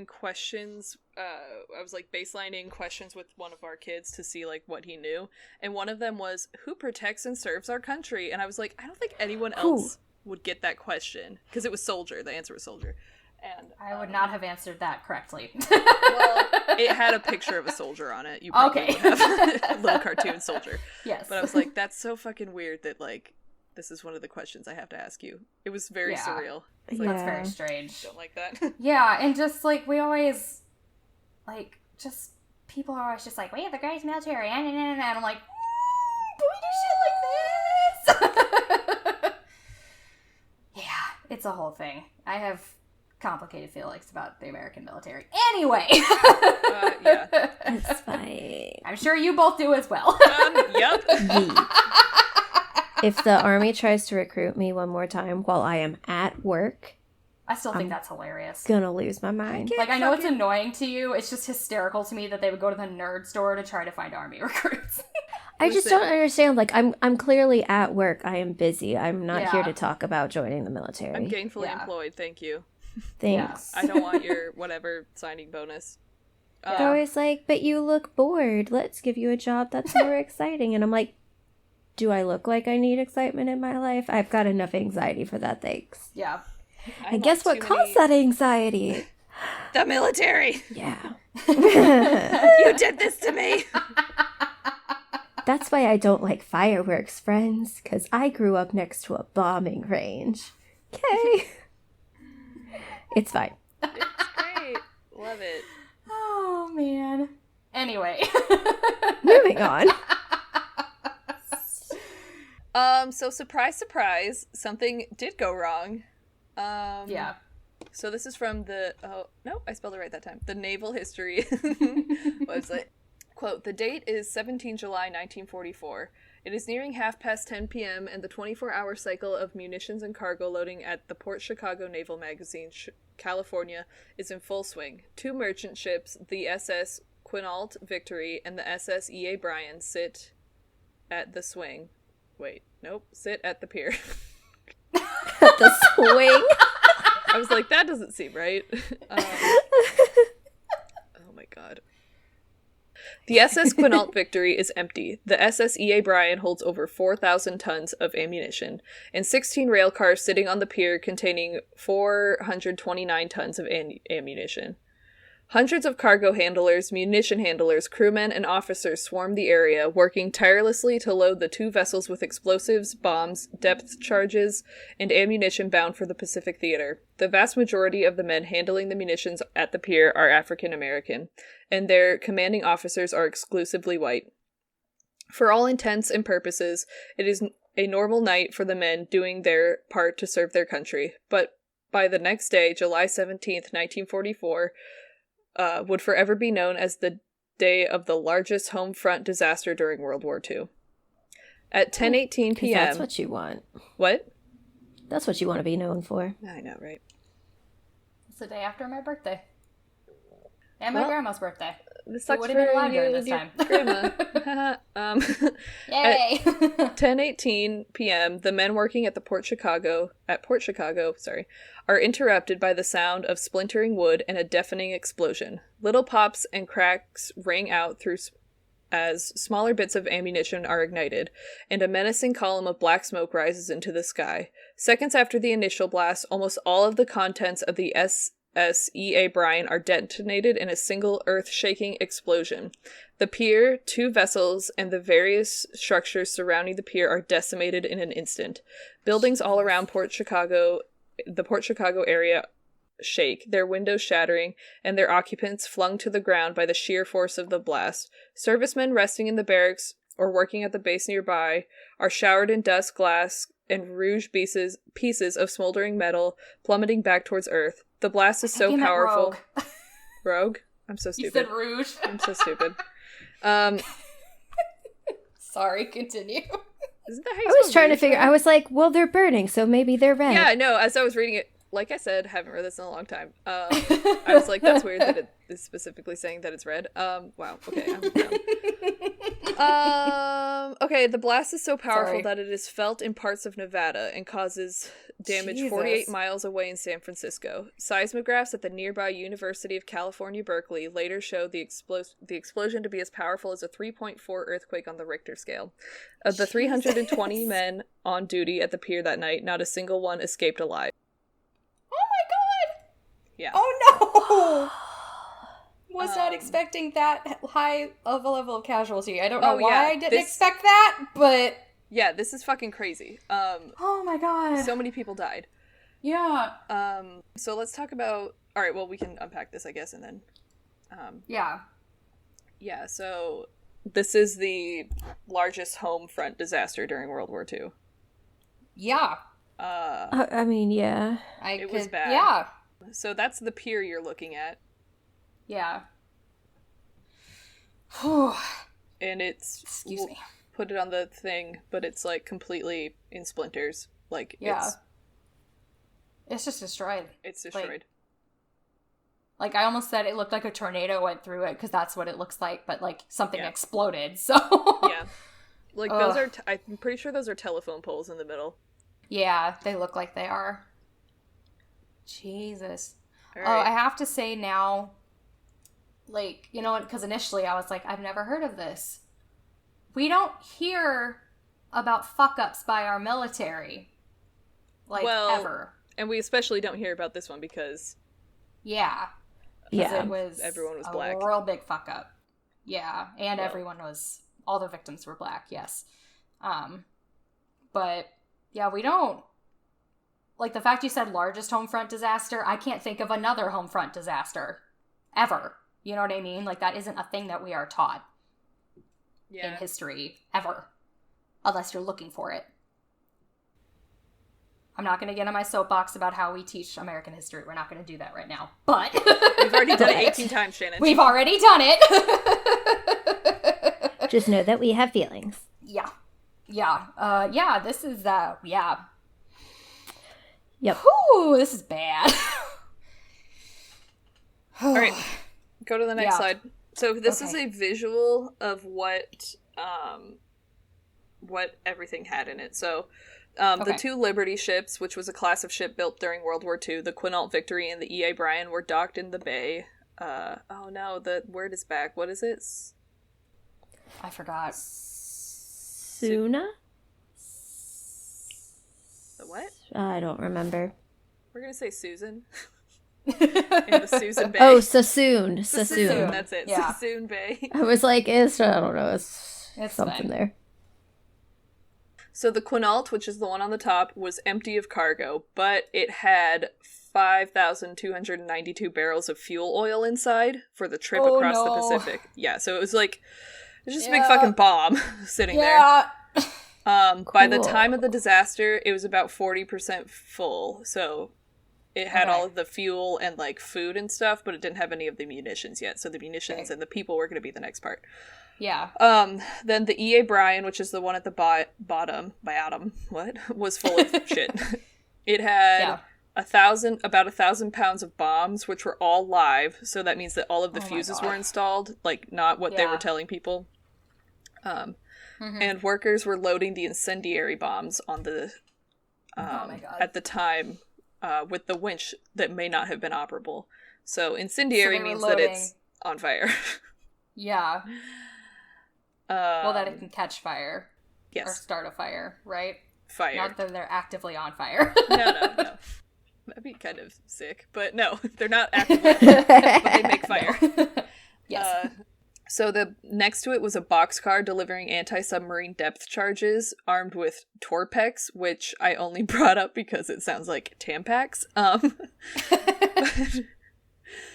questions, I was, like, baselining questions with one of our kids to see, like, what he knew, and one of them was, who protects and serves our country? And I was like, I don't think anyone else would get that question, because it was soldier, the answer was soldier. And I would not have answered that correctly. Well, it had a picture of a soldier on it. You probably would have a little cartoon soldier. Yes. But I was like, that's so fucking weird that, like, this is one of the questions I have to ask you. It was very surreal. Like, that's very strange. Don't like that. Yeah, and just, like, we always, like, just, people are always just like, we have the greatest military, and I'm like, do we do shit like this? Yeah, it's a whole thing. I have complicated feelings about the American military. Anyway. Yeah. That's fine. I'm sure you both do as well. Yep. If the Army tries to recruit me one more time while I am at work, I still think that's hilarious. Gonna lose my mind. Like, I know it's annoying to you. It's just hysterical to me that they would go to the nerd store to try to find Army recruits. I just don't understand. Like, I'm clearly at work. I am busy. I'm not here to talk about joining the military. I'm gainfully employed. Thank you. Thanks. I don't want your whatever signing bonus. They're always like, but you look bored. Let's give you a job that's more exciting. And I'm like, do I look like I need excitement in my life? I've got enough anxiety for that, thanks. Yeah. And guess what caused that anxiety? The military. Yeah. You did this to me. That's why I don't like fireworks, friends, because I grew up next to a bombing range. Okay. It's fine. It's great. Love it. Oh, man. Anyway. Moving on. So surprise, surprise, something did go wrong. Yeah. So this is from the, oh, no, I spelled it right that time. The Naval History website. Quote, the date is 17 July 1944. It is nearing 10:30 p.m. and the 24-hour cycle of munitions and cargo loading at the Port Chicago Naval Magazine, California, is in full swing. Two merchant ships, the SS Quinault Victory and the SS E.A. Bryan, sit at the swing. Wait, nope, sit at the pier. At the swing? I was like, that doesn't seem right. Oh my god. The SS Quinault Victory is empty. The SS E.A. Bryan holds over 4,000 tons of ammunition, and 16 rail cars sitting on the pier containing 429 tons of ammunition. Hundreds of cargo handlers, munition handlers, crewmen, and officers swarm the area, working tirelessly to load the two vessels with explosives, bombs, depth charges, and ammunition bound for the Pacific Theater. The vast majority of the men handling the munitions at the pier are African American, and their commanding officers are exclusively white. For all intents and purposes, it is a normal night for the men doing their part to serve their country, but by the next day, July 17th, 1944, would forever be known as the day of the largest home front disaster during World War II. At 10:18 p.m. That's what you want. What? That's what you want to be known for. I know, right? It's the day after my birthday. And my grandma's birthday. This sucks would have been allowed you during and this your time. grandma. Yay! At 10:18 p.m., the men working at Port Chicago, are interrupted by the sound of splintering wood and a deafening explosion. Little pops and cracks ring out through as smaller bits of ammunition are ignited, and a menacing column of black smoke rises into the sky. Seconds after the initial blast, almost all of the contents of the SS E.A. Bryan are detonated in a single earth-shaking explosion. The pier, two vessels, and the various structures surrounding the pier are decimated in an instant. Buildings all around the Port Chicago area shake, their windows shattering, and their occupants flung to the ground by the sheer force of the blast. Servicemen resting in the barracks or working at the base nearby are showered in dust, glass, and rouge pieces of smoldering metal plummeting back towards Earth. The blast is so powerful. Rogue? I'm so stupid. You said rouge. I'm so stupid. Sorry, continue. Isn't that how you I was trying to figure. I was like, well, they're burning, so maybe they're red. Yeah, no. As I was reading it, like I said, haven't read this in a long time. I was like, that's weird that it is specifically saying that it's red. Wow. Okay. I'm down. Okay. The blast is so powerful that it is felt in parts of Nevada and causes damage 48 miles away in San Francisco. Seismographs at the nearby University of California, Berkeley later showed the explosion to be as powerful as a 3.4 earthquake on the Richter scale. Of the 320 men on duty at the pier that night, not a single one escaped alive. Oh my god! Yeah. Oh no! Was not expecting that high of a level of casualty. I don't know why I didn't expect that, but... Yeah, this is fucking crazy. Oh my god. So many people died. Yeah. So let's talk about... Alright, well, we can unpack this, I guess, and then... Yeah. Yeah, so... This is the largest home front disaster during World War II. Yeah. I mean, yeah. It was bad. Yeah. So that's the pier you're looking at. Yeah. And it's... Excuse me. Put it on the thing, but it's, like, completely in splinters. Like, it's just destroyed. It's destroyed. Like, I almost said it looked like a tornado went through it, because that's what it looks like, but, like, something exploded, so... Yeah. Like, those are... I'm pretty sure those are telephone poles in the middle. Yeah, they look like they are. Jesus. Right. Oh, I have to say now, like, you know, because initially I was like, I've never heard of this. We don't hear about fuck-ups by our military. Like, ever. And we especially don't hear about this one because... Yeah. Yeah. Everyone was black. A real big fuck-up. Yeah, and all the victims were black, yes. But, yeah, we don't... Like, the fact you said largest home front disaster, I can't think of another home front disaster. Ever. You know what I mean? Like, that isn't a thing that we are taught. In history, ever. Unless you're looking for it. I'm not going to get on my soapbox about how we teach American history. We're not going to do that right now. But... We've already done it 18 times, Shannon. We've already done it! Just know that we have feelings. Yeah. Yeah. This is, yeah. Yep. Whew, this is bad. Alright, go to the next slide. So this is a visual of what everything had in it. So the two Liberty ships, which was a class of ship built during World War II, the Quinault Victory and the E.A. Bryan, were docked in the bay. Oh no, the word is back. What is it? I forgot. Suna? The what? I don't remember. We're gonna say Susan. In the Susan Bay. Oh, Sassoon. Sassoon, that's it. Yeah. Sassoon Bay. I was like, I don't know, it's something fine. there. So the Quinault, which is the one on the top, was empty of cargo, but it had 5,292 barrels of fuel oil inside for the trip across the Pacific. Yeah, so it was like, just a big fucking bomb sitting there. By the time of the disaster, it was about 40% full, so... It had all of the fuel and, like, food and stuff, but it didn't have any of the munitions yet. So the munitions and the people were going to be the next part. Yeah. Then the E.A. Bryan, which is the one at the bottom, was full of shit. It had about 1,000 pounds of bombs, which were all live. So that means that all of the fuses were installed, like, not what they were telling people. And workers were loading the incendiary bombs on the, at the time... with the winch that may not have been operable. So incendiary means that it's on fire. Yeah. Well, that it can catch fire. Yes. Or start a fire, right? Fire. Not that they're actively on fire. No. That'd be kind of sick. But no, they're not actively on fire, but they make fire. Yes. So next to it was a boxcar delivering anti-submarine depth charges armed with Torpex, which I only brought up because it sounds like Tampax.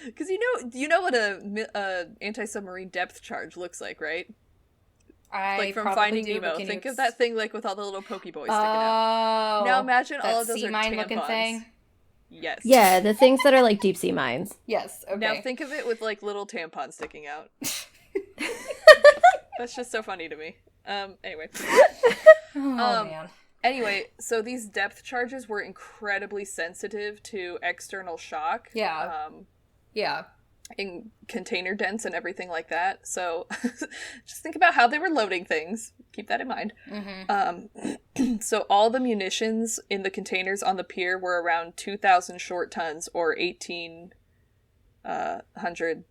Because you know what a anti-submarine depth charge looks like, right? Like from Finding Nemo. Think of that thing like with all the little Pokeballs sticking out. Now imagine all of those are tampons. Looking thing. Yes. Yeah, the things that are like deep sea mines. Yes. Okay. Now think of it with like little tampons sticking out. That's just so funny to me. Anyway. Man. Anyway, so these depth charges were incredibly sensitive to external shock. Yeah. Yeah. In container dents and everything like that. So just think about how they were loading things. Keep that in mind. Mm-hmm. So all the munitions in the containers on the pier were around 2,000 short tons or 1,800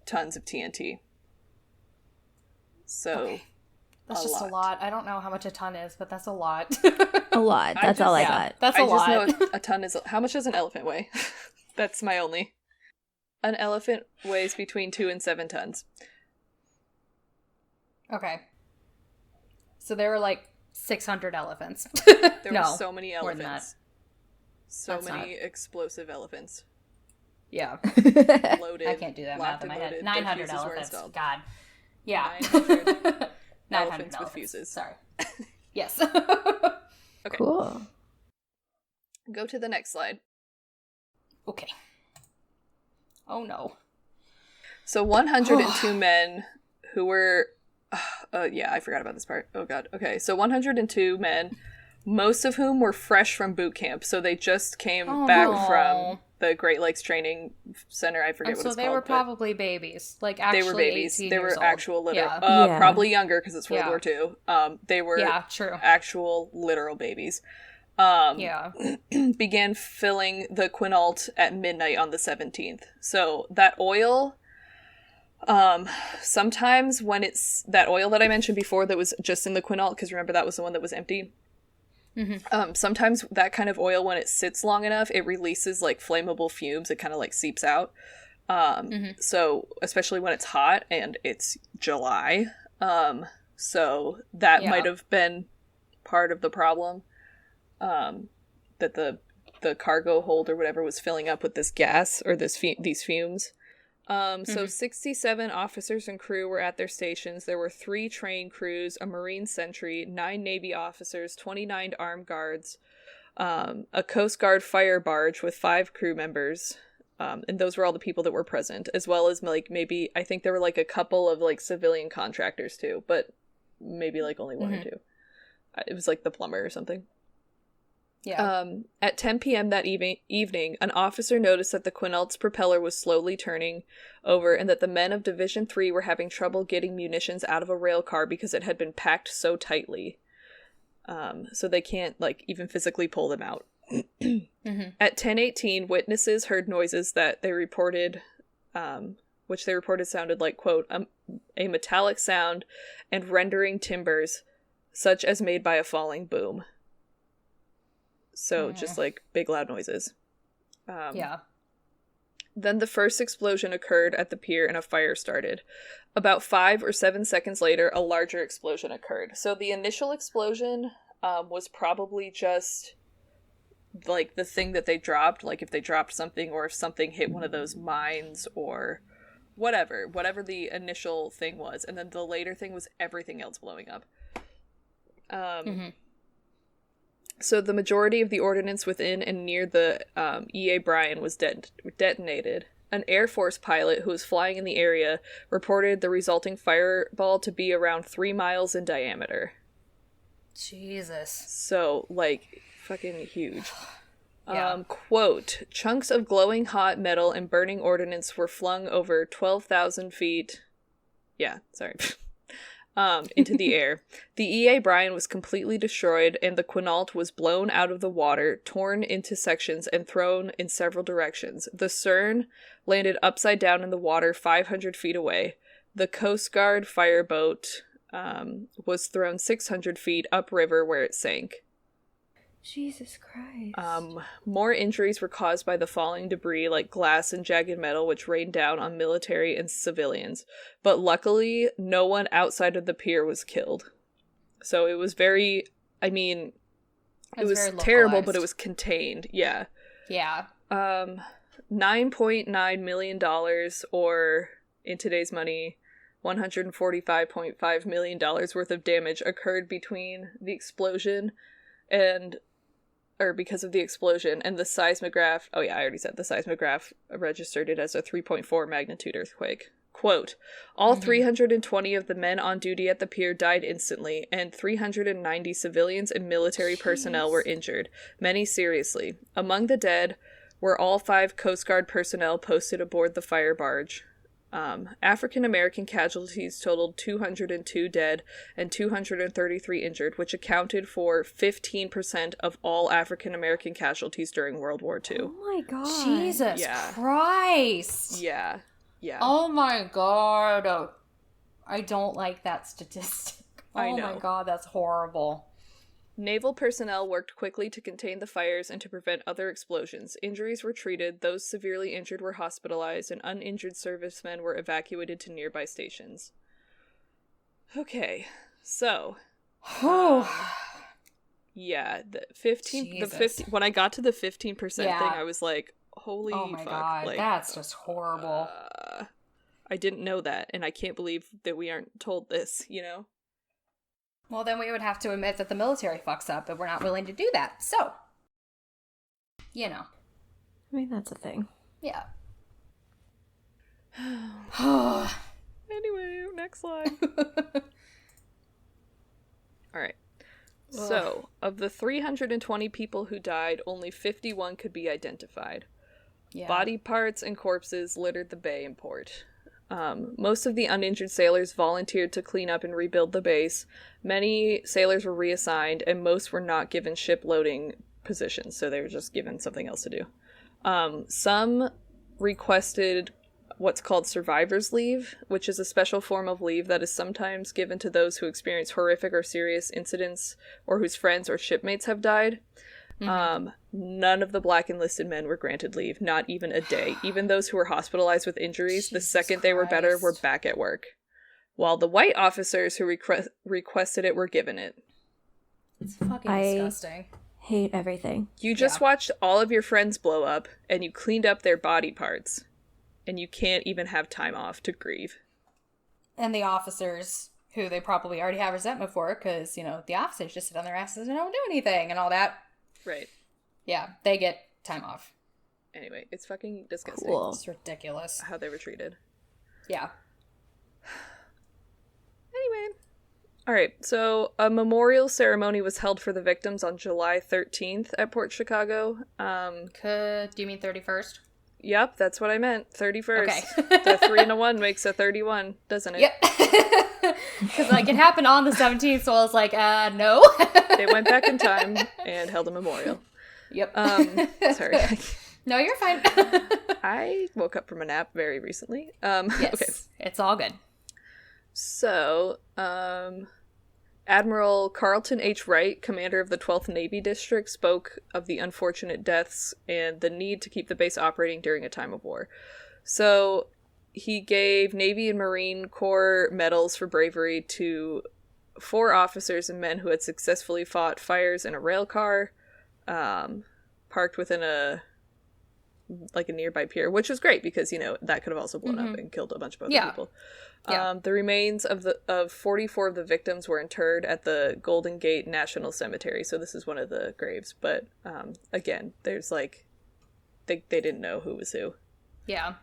tons of TNT. So... Okay. That's just a lot. I don't know how much a ton is, but that's a lot. A lot. That's all I got. That's a lot. I just know a ton is... How much does an elephant weigh? That's my only... An elephant weighs between 2 and 7 tons. Okay. So there were like 600 elephants. There were so many elephants. So many explosive elephants. Yeah. Loaded. I can't do that math in my head. 900 elephants. God. Yeah. 900 elephants with fuses. Sorry. Yes. Okay. Cool. Go to the next slide. Okay. Oh no. So 102 men who were... yeah, I forgot about this part. Oh god. Okay, so 102 men, most of whom were fresh from boot camp. So they just came back from the Great Lakes Training Center. I forget what it's called. So they were probably babies. Like actually they were babies. They were actual literal... Yeah. Probably younger because it's World War II. They were actual literal babies. Began filling the Quinault at midnight on the 17th. So that oil, sometimes when it's that oil that I mentioned before that was just in the Quinault, because remember that was the one that was empty. Mm-hmm. Sometimes that kind of oil, when it sits long enough, it releases like flammable fumes. It kind of like seeps out. So especially when it's hot and it's July. So that might have been part of the problem. That the cargo hold or whatever was filling up with this gas or these fumes. So 67 officers and crew were at their stations. There were 3 train crews, a Marine sentry, 9 Navy officers, 29 armed guards, a Coast Guard fire barge with 5 crew members. And those were all the people that were present, as well as like maybe, I think there were like a couple of like civilian contractors too, but maybe like only 1 or 2. It was like the plumber or something. Yeah. At 10 p.m. that evening, an officer noticed that the Quinault's propeller was slowly turning over and that the men of Division 3 were having trouble getting munitions out of a rail car because it had been packed so tightly. So they can't, like, even physically pull them out. At 10:18, witnesses heard noises that they reported, which they reported sounded like, quote, a metallic sound and rendering timbers, such as made by a falling boom. So just like big loud noises. Then the first explosion occurred at the pier and a fire started. About 5 or 7 seconds later, a larger explosion occurred. So the initial explosion was probably just like the thing that they dropped, like if they dropped something or if something hit one of those mines or whatever the initial thing was. And then the later thing was everything else blowing up. So the majority of the ordnance within and near the E.A. Bryan was detonated. An Air Force pilot who was flying in the area reported the resulting fireball to be around 3 miles in diameter. Jesus. So, like, fucking huge. Quote, chunks of glowing hot metal and burning ordnance were flung over 12,000 feet. Yeah, sorry. Into the air. The E.A. Bryan was completely destroyed, and the Quinault was blown out of the water, torn into sections, and thrown in several directions. The stern landed upside down in the water 500 feet away. The Coast Guard fireboat was thrown 600 feet upriver where it sank. Jesus Christ. More injuries were caused by the falling debris like glass and jagged metal which rained down on military and civilians. But luckily, no one outside of the pier was killed. So it was very, I mean, it was terrible, but it was contained. Yeah. Yeah. $9.9 million, or in today's money, $145.5 million worth of damage occurred between the explosion because of the explosion, and the seismograph, oh yeah, I already said the seismograph registered it as a 3.4 magnitude earthquake. Quote, all 320 of the men on duty at the pier died instantly, and 390 civilians and military personnel were injured, many seriously. Among the dead were all 5 Coast Guard personnel posted aboard the fire barge. African-American casualties totaled 202 dead and 233 injured, which accounted for 15% of all African-American casualties during World War II. Oh my god. Jesus Christ. Yeah. Yeah. Oh my god. I don't like that statistic. I know. Oh my god, that's horrible. Naval personnel worked quickly to contain the fires and to prevent other explosions. Injuries were treated, those severely injured were hospitalized, and uninjured servicemen were evacuated to nearby stations. Okay, so... yeah, the 15... when I got to the 15% thing, I was like, holy fuck. Oh my god, like, that's just horrible. I didn't know that, and I can't believe that we aren't told this, you know? Well, then we would have to admit that the military fucks up, but we're not willing to do that. So, you know. I mean, that's a thing. Yeah. Anyway, next slide. Alright. So, of the 320 people who died, only 51 could be identified. Yeah. Body parts and corpses littered the bay and port. Most of the uninjured sailors volunteered to clean up and rebuild the base. Many sailors were reassigned, and most were not given ship loading positions, so they were just given something else to do. Some requested what's called survivor's leave, which is a special form of leave that is sometimes given to those who experience horrific or serious incidents or whose friends or shipmates have died. Mm-hmm. None of the black enlisted men were granted leave, not even a day. Even those who were hospitalized with injuries, the second they were better, were back at work. While the white officers who requested it were given it. It's fucking disgusting. Hate everything. You just watched all of your friends blow up, and you cleaned up their body parts, and you can't even have time off to grieve. And the officers, who they probably already have resentment for, because, you know, the officers just sit on their asses and don't do anything and all that. Right. Yeah, they get time off. Anyway, it's fucking disgusting. Cool. It's ridiculous. How they were treated. Yeah. Anyway. Alright, so a memorial ceremony was held for the victims on July 13th at Port Chicago. Do you mean 31st? Yep, that's what I meant. 31st. Okay. The 3 and a 1 makes a 31, doesn't it? Yep. Because, like, it happened on the 17th, so I was like, no. They went back in time and held a memorial. Yep. Sorry. No, you're fine. I woke up from a nap very recently. Yes, okay. It's all good. So, Admiral Carlton H. Wright, commander of the 12th Navy District, spoke of the unfortunate deaths and the need to keep the base operating during a time of war. So, he gave Navy and Marine Corps medals for bravery to 4 officers and men who had successfully fought fires in a rail car, parked within a nearby pier, which was great because, you know, that could have also blown up and killed a bunch of other people. Yeah. The remains of 44 of the victims were interred at the Golden Gate National Cemetery, so this is one of the graves. But again, there's like they didn't know who was who. Yeah.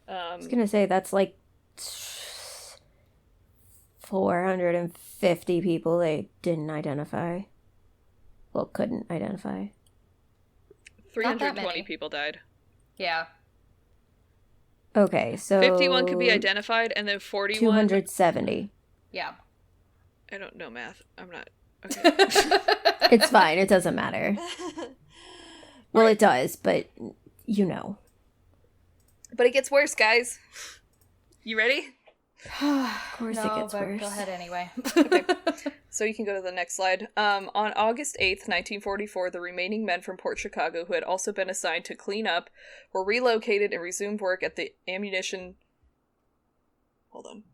I was gonna say that's like 450 people they didn't identify. Well, couldn't identify. 320 people died. Yeah. Okay, so 51 could be identified, and then 41... 270. Yeah. I don't know math. I'm not... Okay. It's fine. It doesn't matter. Well, it does, but you know. But it gets worse, guys. You ready? Of course it gets worse. Go ahead anyway. Okay. So you can go to the next slide. On August 8th, 1944, the remaining men from Port Chicago who had also been assigned to clean up were relocated and resumed work at the ammunition... Hold on.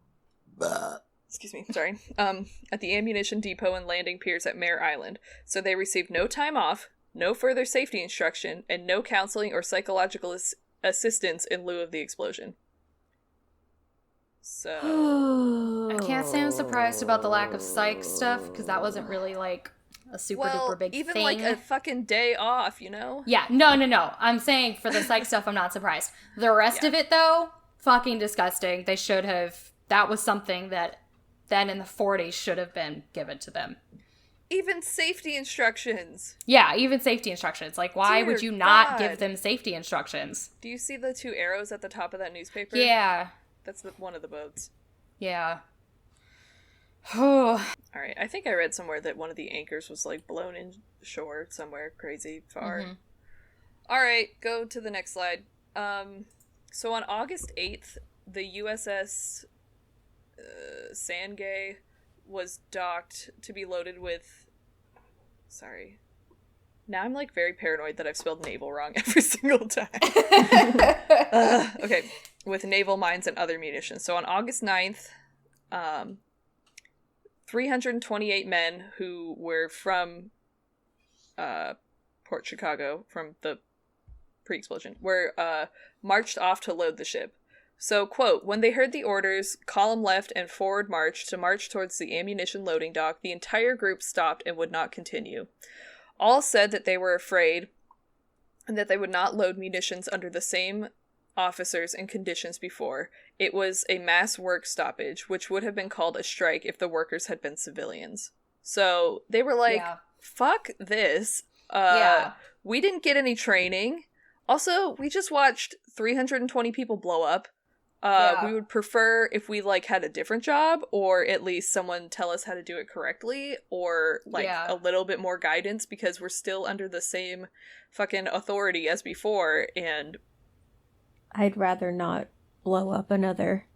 Excuse me, sorry. At the ammunition depot and landing piers at Mare Island. So they received no time off, no further safety instruction, and no counseling or psychological assistance in lieu of the explosion. So I can't say I'm surprised about the lack of psych stuff, because that wasn't really like a super duper big even thing. Like a fucking day off, you know? Yeah, no. I'm saying for the psych stuff, I'm not surprised. The rest of it, though, fucking disgusting. They should have, that was something that then in the 40s should have been given to them. Even safety instructions. Yeah, even safety instructions. Like, why Dear would you not God. give them safety instructions? Do you see the 2 arrows at the top of that newspaper? Yeah. That's one of the boats. Yeah. Alright, I think I read somewhere that one of the anchors was, like, blown in shore somewhere crazy far. Mm-hmm. Alright, go to the next slide. So on August 8th, the USS Sangay was docked to be loaded with... Sorry. Now I'm, like, very paranoid that I've spelled naval wrong every single time. Okay. With naval mines and other munitions. So on August 9th, 328 men who were from Port Chicago, from the pre-explosion, were marched off to load the ship. So, quote, when they heard the orders, column left and forward march to march towards the ammunition loading dock, the entire group stopped and would not continue. All said that they were afraid and that they would not load munitions under the same officers and conditions before. It was a mass work stoppage, which would have been called a strike if the workers had been civilians. So they were like, fuck this. We didn't get any training. Also, we just watched 320 people blow up. We would prefer if we, like, had a different job, or at least someone tell us how to do it correctly, or, like, a little bit more guidance, because we're still under the same fucking authority as before, and... I'd rather not blow up another...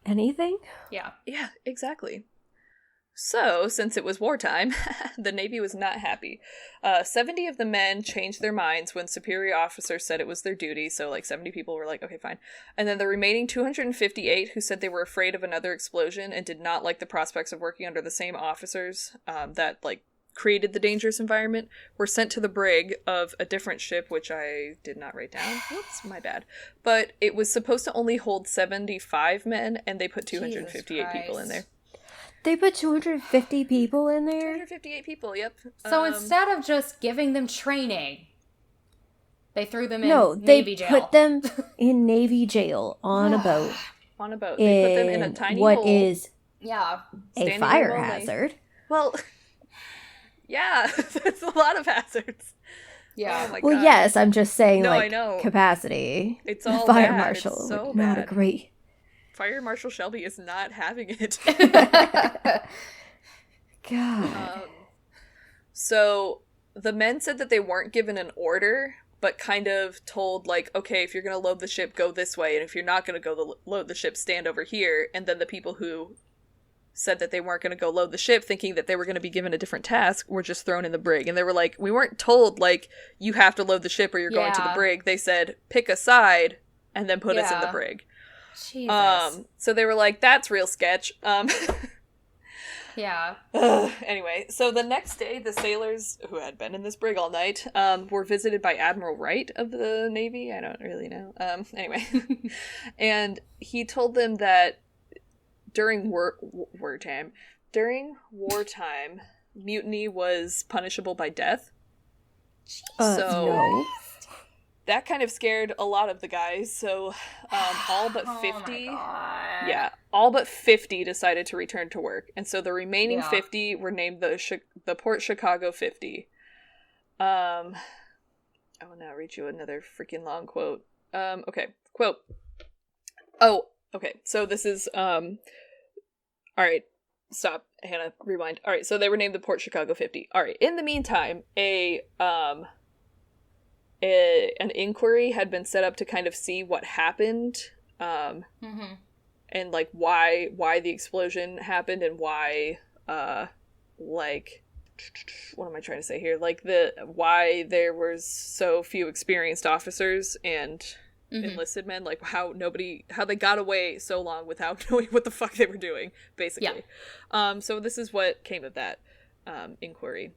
anything? Yeah, exactly. So, since it was wartime, the Navy was not happy. 70 of the men changed their minds when superior officers said it was their duty, so, like, 70 people were like, okay, fine. And then the remaining 258 who said they were afraid of another explosion and did not like the prospects of working under the same officers that, like, created the dangerous environment were sent to the brig of a different ship, which I did not write down. Whoops, my bad. But it was supposed to only hold 75 men, and they put 258 people in there. They put 250 people in there? 258 people, yep. So instead of just giving them training, they threw them in Navy Navy jail. Put them in Navy jail on a boat. On a boat. They put them in a tiny what hole. Is a fire hazard. Well, yeah, that's a lot of hazards. Yeah. Oh my well, God. yes, I'm just saying, no, like, I know. Capacity. It's all Fire bad. Marshal. It's so not bad. a great... Fire Marshal Shelby is not having it. God. So the men said that they weren't given an order, but kind of told, like, okay, if you're going to load the ship, go this way, and if you're not going to go load the ship, stand over here. And then the people who said that they weren't going to go load the ship, thinking that they were going to be given a different task, were just thrown in the brig. And they were like, we weren't told, like, you have to load the ship or you're going to the brig. They said, pick a side, and then put us in the brig. Jesus. So they were like, that's real sketch. Yeah. Anyway, so the next day, the sailors who had been in this brig all night were visited by Admiral Wright of the Navy. I don't really know. Anyway. And he told them that during wartime, mutiny was punishable by death. No. That kind of scared a lot of the guys, so all but 50 all but 50 decided to return to work. And so the remaining 50 were named the Port Chicago 50. I will now read you another freaking long quote. Okay. Quote. Oh, okay. So this is all right. Stop, Hannah, rewind. All right, so they were named the Port Chicago 50. All right. In the meantime, an inquiry had been set up to kind of see what happened, and like why the explosion happened and why, like, what am I trying to say here? Like why there was so few experienced officers and enlisted men, like how they got away so long without knowing what the fuck they were doing, basically. Yeah. So this is what came of that inquiry.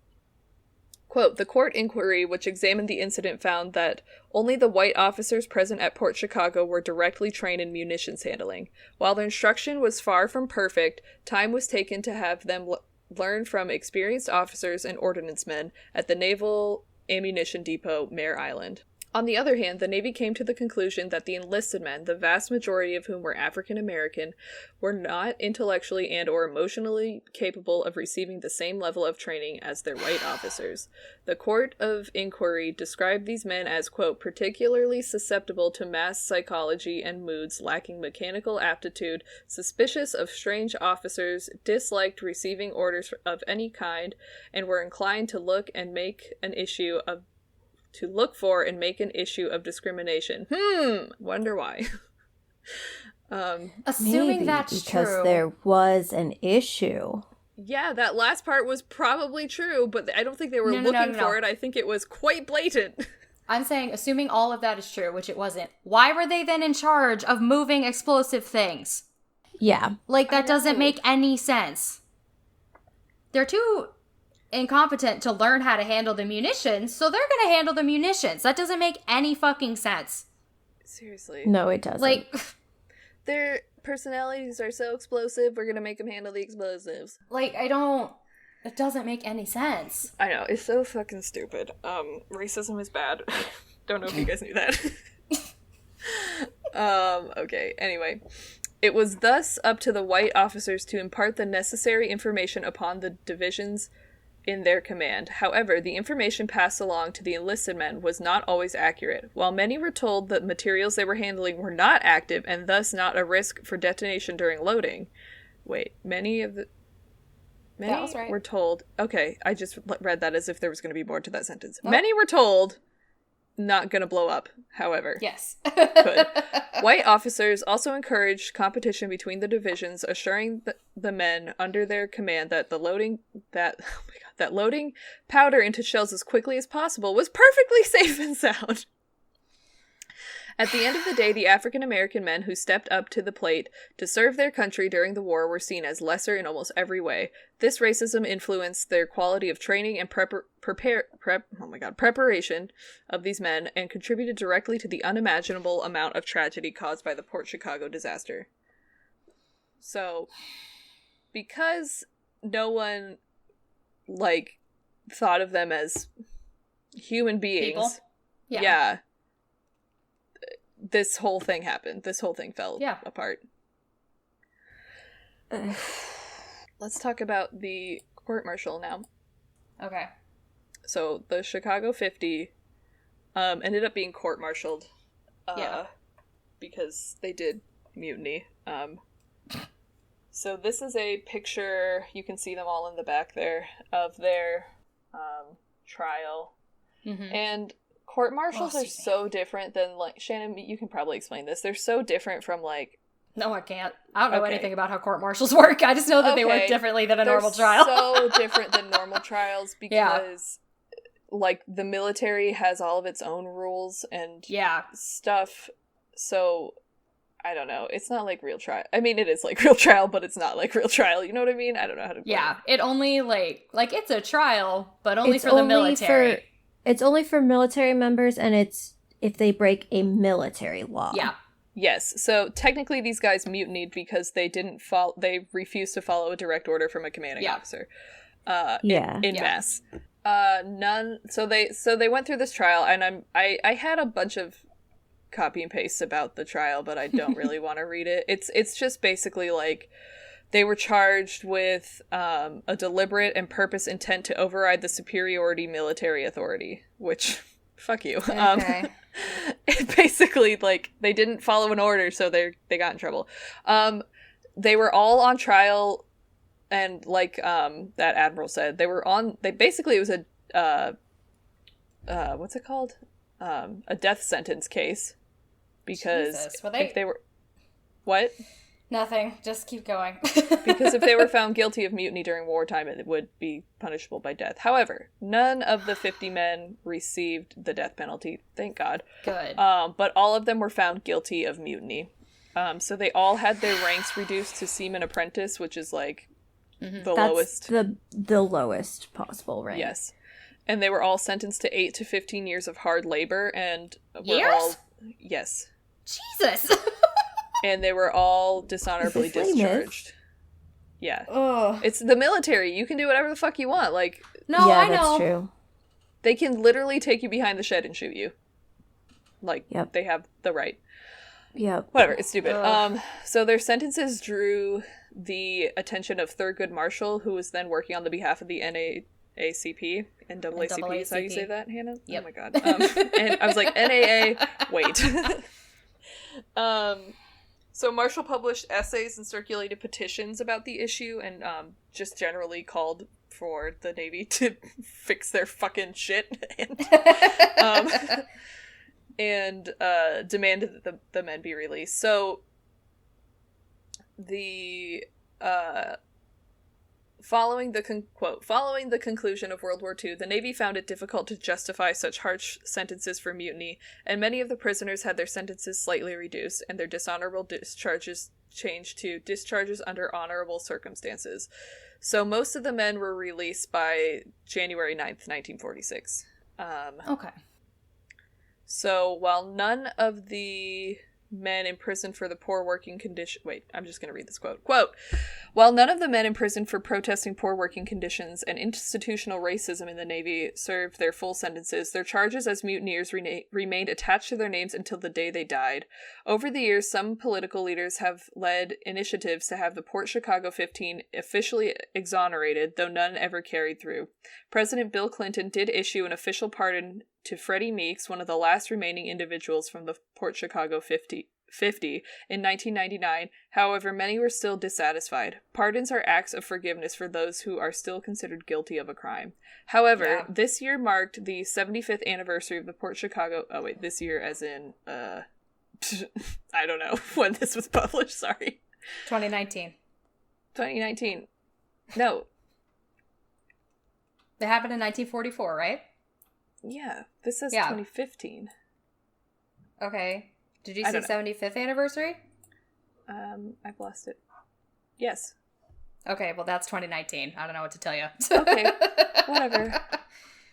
Quote, the court inquiry, which examined the incident, found that only the white officers present at Port Chicago were directly trained in munitions handling. While their instruction was far from perfect, time was taken to have them learn from experienced officers and ordnance men at the Naval Ammunition Depot, Mare Island. On the other hand, the Navy came to the conclusion that the enlisted men, the vast majority of whom were African American, were not intellectually and or emotionally capable of receiving the same level of training as their white officers. The Court of Inquiry described these men as, quote, particularly susceptible to mass psychology and moods, lacking mechanical aptitude, suspicious of strange officers, disliked receiving orders of any kind, and were inclined to look for and make an issue of discrimination. Wonder why. Assuming Maybe that's because true. there was an issue. Yeah, that last part was probably true, but I don't think they were looking for it. I think it was quite blatant. I'm saying, assuming all of that is true, which it wasn't, why were they then in charge of moving explosive things? Yeah. Like, that doesn't make any sense. They're too incompetent to learn how to handle the munitions, so they're gonna handle the munitions. That doesn't make any fucking sense. Seriously. No, it doesn't. Like, their personalities are so explosive, we're gonna make them handle the explosives. Like, it doesn't make any sense. I know, it's so fucking stupid. Racism is bad. Don't know if you guys knew that. Okay, anyway. It was thus up to the white officers to impart the necessary information upon the divisions in their command. However, the information passed along to the enlisted men was not always accurate. While many were told that materials they were handling were not active and thus not a risk for detonation during loading. Many That was right. were told... Okay, I just read that as if there was going to be more to that sentence. Nope. Many were told not going to blow up, however. Yes. Could. White officers also encouraged competition between the divisions, assuring the men under their command that loading powder into shells as quickly as possible was perfectly safe and sound. At the end of the day, the African American men who stepped up to the plate to serve their country during the war were seen as lesser in almost every way. This racism influenced their quality of training and preparation of these men and contributed directly to the unimaginable amount of tragedy caused by the Port Chicago disaster. So, because no one, thought of them as human beings. People? Yeah. This whole thing happened. This whole thing fell apart. Let's talk about the court-martial now. Okay. So, the Chicago 50 ended up being court-martialed because they did mutiny. So this is a picture, you can see them all in the back there, of their trial. Mm-hmm. And court-martials are so different than, Shannon, you can probably explain this. They're so different from, No, I can't. I don't know anything about how court-martials work. I just know that they work differently than a normal trial. So different than normal trials because, the military has all of its own rules and stuff. So, I don't know. It's not like real trial. I mean, it is like real trial, but it's not like real trial. You know what I mean? I don't know how to put it. It only, it's a trial, but only for the military. It's only for military members, and it's if they break a military law. Yeah. Yes. So technically, these guys mutinied because they didn't follow. They refused to follow a direct order from a commanding officer. In mass. None. So they went through this trial, and I had a bunch of copy and pastes about the trial, but I don't really want to read it. It's just basically they were charged with a deliberate and purpose intent to override the superiority military authority, which, fuck you. Okay. Basically, they didn't follow an order, so they got in trouble. They were all on trial, and that admiral said, basically it was a, what's it called? A death sentence case. Because Jesus, if they were... What? Nothing. Just keep going. Because if they were found guilty of mutiny during wartime, it would be punishable by death. However, none of the 50 men received the death penalty, thank God. Good. But all of them were found guilty of mutiny. So they all had their ranks reduced to seaman apprentice, which is the lowest. The lowest possible rank. Yes. And they were all sentenced to 8 to 15 years of hard labor, and years? Yes. Jesus! And they were all dishonorably discharged. Yeah. Ugh. It's the military. You can do whatever the fuck you want. No, I know. That's true. They can literally take you behind the shed and shoot you. Like, Yep. they have the right. Yep. Whatever, it's stupid. So their sentences drew the attention of Thurgood Marshall, who was then working on the behalf of the NAACP. NAACP is how you say that, Hannah? Yep. Oh my god. And I was like, NAA, wait. So Marshall published essays and circulated petitions about the issue, and just generally called for the Navy to fix their fucking shit, and demanded that the men be released. So the following the conclusion of World War II, the Navy found it difficult to justify such harsh sentences for mutiny, and many of the prisoners had their sentences slightly reduced and their dishonorable discharges changed to discharges under honorable circumstances. So most of the men were released by January 9th, 1946. Okay. So while none of the men imprisoned for the poor working condition... Wait, I'm just going to read this quote. Quote, while none of the men imprisoned for protesting poor working conditions and institutional racism in the Navy served their full sentences, their charges as mutineers remained attached to their names until the day they died. Over the years, some political leaders have led initiatives to have the Port Chicago 15 officially exonerated, though none ever carried through. President Bill Clinton did issue an official pardon to Freddie Meeks, one of the last remaining individuals from the Port Chicago 50 in 1999. However, many were still dissatisfied. Pardons are acts of forgiveness for those who are still considered guilty of a crime. However, this year marked the 75th anniversary of the Port Chicago... Oh, wait, this year as in... I don't know when this was published, sorry. 2019. 2019. No. It happened in 1944, right? Yeah, this says 2015. Okay. Did you say 75th anniversary? I've lost it. Yes. Okay, well that's 2019. I don't know what to tell you. Okay, whatever.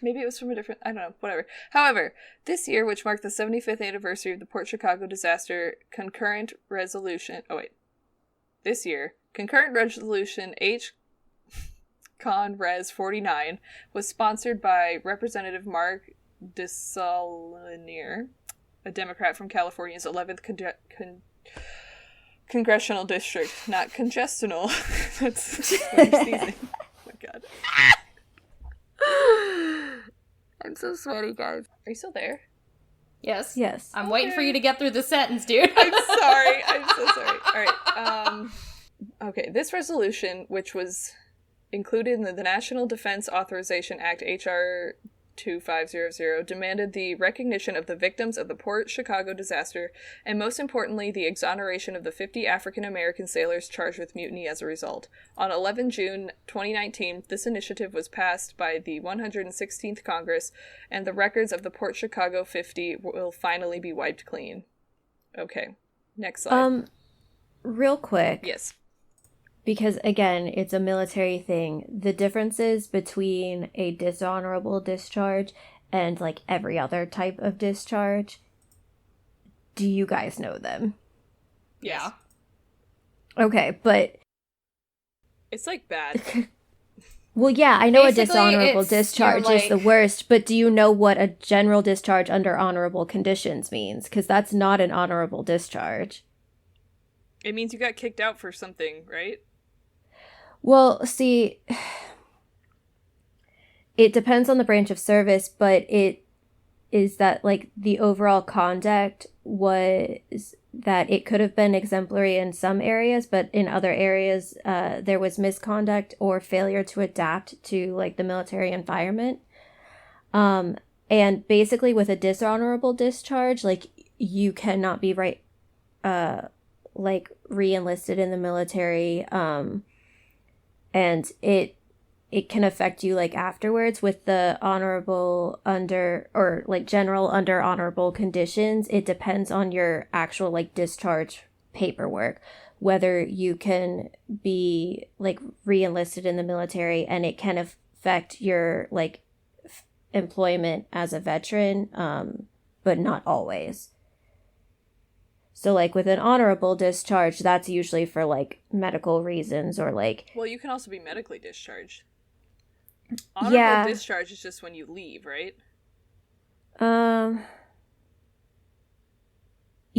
Maybe it was from a different... I don't know, whatever. However, this year, which marked the 75th anniversary of the Port Chicago disaster, concurrent resolution... Oh, wait. This year, concurrent resolution H. Con Res 49 was sponsored by Representative Mark Desaulniers, a Democrat from California's 11th congressional district. Not congestional. That's what you're sneezing. Oh my god. I'm so sweaty, guys. Are you still there? Yes. Yes. I'm waiting for you to get through the sentence, dude. I'm sorry. I'm so sorry. Alright, okay, this resolution, which was included in the National Defense Authorization Act, H.R. 2500, demanded the recognition of the victims of the Port Chicago disaster, and most importantly, the exoneration of the 50 African-American sailors charged with mutiny as a result. On 11 June 2019, this initiative was passed by the 116th Congress, and the records of the Port Chicago 50 will finally be wiped clean. Okay, next slide. Real quick. Yes. Because, again, it's a military thing. The differences between a dishonorable discharge and, like, every other type of discharge, do you guys know them? Yeah. Okay, but... It's, like, bad. Well, yeah, I know Basically, a dishonorable discharge is the worst, but do you know what a general discharge under honorable conditions means? Because that's not an honorable discharge. It means you got kicked out for something, right? Well, see, it depends on the branch of service, but it is that, like, the overall conduct was that it could have been exemplary in some areas, but in other areas, there was misconduct or failure to adapt to, like, the military environment. And basically with a dishonorable discharge, like, you cannot be re-enlisted in the military, and it can affect you, like, afterwards. With the honorable under, or, like, general under honorable conditions, it depends on your actual, like, discharge paperwork, whether you can be, like, re-enlisted in the military, and it can affect your, like, employment as a veteran, but not always. So, like, with an honorable discharge, that's usually for, like, medical reasons or, like... Well, you can also be medically discharged. Honorable discharge is just when you leave, right?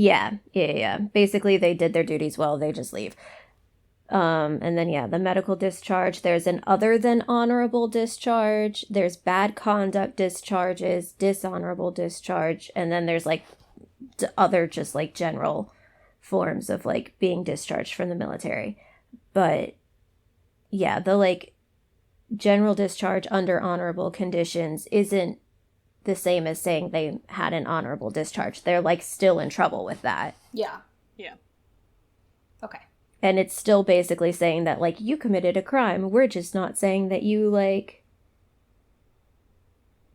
Yeah. Basically, they did their duties well. They just leave. And then, the medical discharge. There's an other than honorable discharge. There's bad conduct discharges, dishonorable discharge. And then there's, like, other just, like, general forms of, like, being discharged from the military. But, yeah, the, like, general discharge under honorable conditions isn't the same as saying they had an honorable discharge. They're, like, still in trouble with that. Yeah. Okay. And it's still basically saying that, like, you committed a crime. We're just not saying that you, like,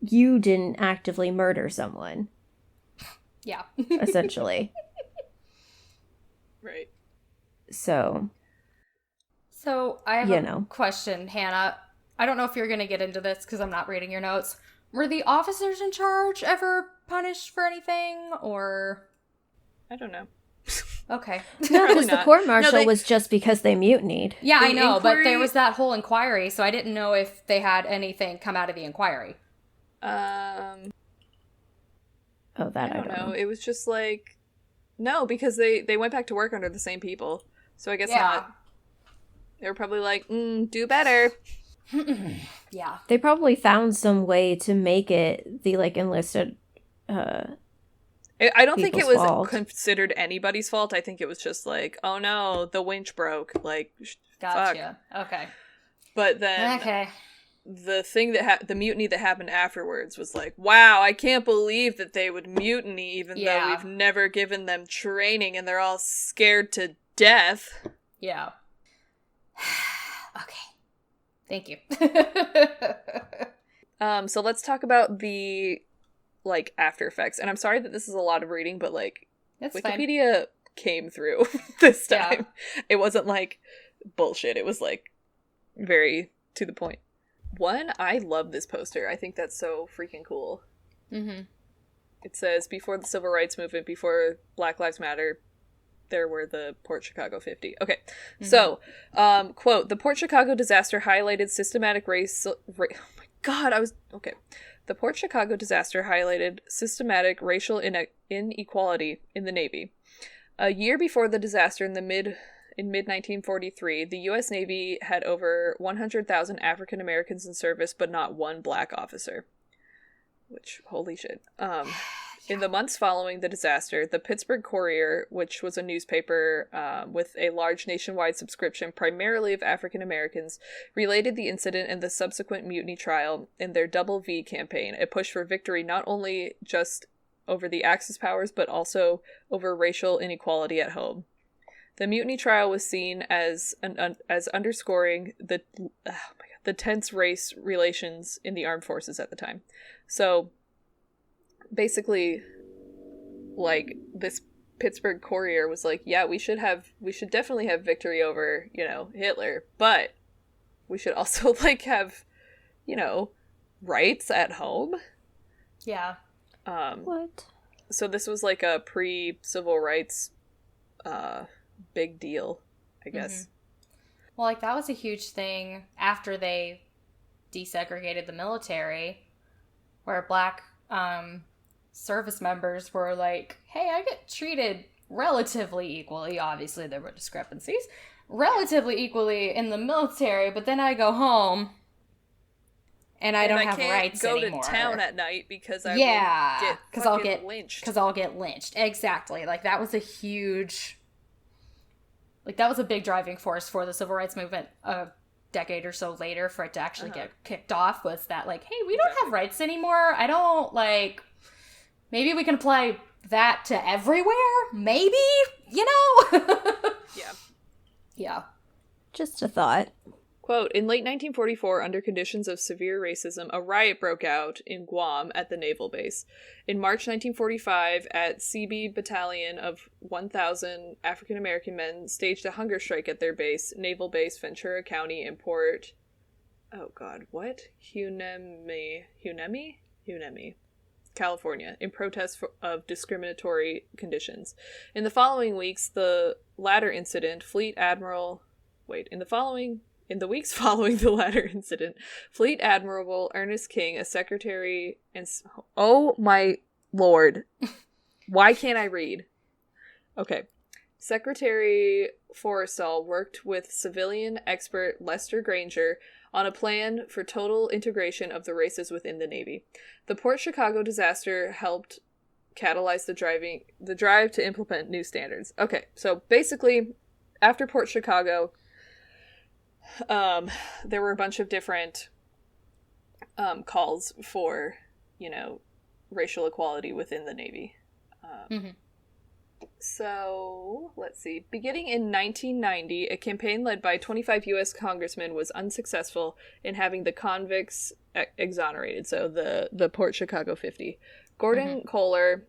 you didn't actively murder someone. Yeah. Essentially. Right. So I have a question, Hannah. I don't know if you're going to get into this because I'm not reading your notes. Were the officers in charge ever punished for anything, or? I don't know. Okay. No, because the court-martial was just because they mutinied. Yeah, I know, but there was that whole inquiry, so I didn't know if they had anything come out of the inquiry. Oh, that I don't know. It was just like, no, because they went back to work under the same people, so I guess not. They were probably like, do better. Yeah. They probably found some way to make it the, like, enlisted I don't think it was fault. Considered anybody's fault. I think it was just like, oh no, the winch broke. Like, gotcha. Fuck. Okay. But then the thing that the mutiny that happened afterwards was like, wow, I can't believe that they would mutiny even though we've never given them training and they're all scared to death. Yeah. Okay. Thank you. So let's talk about the, like, after effects. And I'm sorry that this is a lot of reading, but, like, That's Wikipedia came through this time. Yeah. It wasn't, like, bullshit. It was, like, very to the point. One, I love this poster. I think that's so freaking cool. Mm-hmm. It says, before the Civil Rights Movement, before Black Lives Matter, there were the Port Chicago 50. Okay. Mm-hmm. So, quote, the Port Chicago disaster highlighted systematic oh my god, okay. The Port Chicago disaster highlighted systematic racial inequality in the Navy. A year before the disaster in mid-1943, the U.S. Navy had over 100,000 African Americans in service, but not one black officer. Which, holy shit. In the months following the disaster, the Pittsburgh Courier, which was a newspaper with a large nationwide subscription primarily of African Americans, related the incident and the subsequent mutiny trial in their Double V campaign, a push for victory not only just over the Axis powers, but also over racial inequality at home. The mutiny trial was seen as underscoring the tense race relations in the armed forces at the time. So, basically, like, this Pittsburgh Courier was like, yeah, we should definitely have victory over, Hitler, but we should also, like, have, rights at home. Yeah. What? So this was like a pre-civil rights big deal, I guess. Mm-hmm. Well, like, that was a huge thing after they desegregated the military, where black service members were like, hey, I get treated relatively equally. Obviously, there were discrepancies. Relatively equally in the military, but then I go home and I don't have rights anymore. I can't go to town at night because I will get lynched. Because I'll get lynched. Exactly. Like, that was a huge... Like, that was a big driving force for the civil rights movement a decade or so later for it to actually get kicked off, was that, like, hey, we don't have rights anymore. I don't, like... Maybe we can apply that to everywhere? Maybe? Yeah. Yeah. Just a thought. Quote, in late 1944, under conditions of severe racism, a riot broke out in Guam at the naval base. In March 1945, at CB Battalion of 1,000 African-American men staged a hunger strike at their base, Naval Base Ventura County in Port... Oh god, what? Hunemi, California, in protest of discriminatory conditions. In the following weeks, the latter incident, In the weeks following the latter incident, Fleet Admiral Ernest King, a secretary and... Oh my lord. Why can't I read? Okay. Secretary Forrestal worked with civilian expert Lester Granger on a plan for total integration of the races within the Navy. The Port Chicago disaster helped catalyze the drive to implement new standards. Okay, so basically, after Port Chicago, there were a bunch of different calls for, racial equality within the Navy. So, let's see. Beginning in 1990, a campaign led by 25 U.S. congressmen was unsuccessful in having the convicts exonerated, so the Port Chicago 50. Gordon Kohler,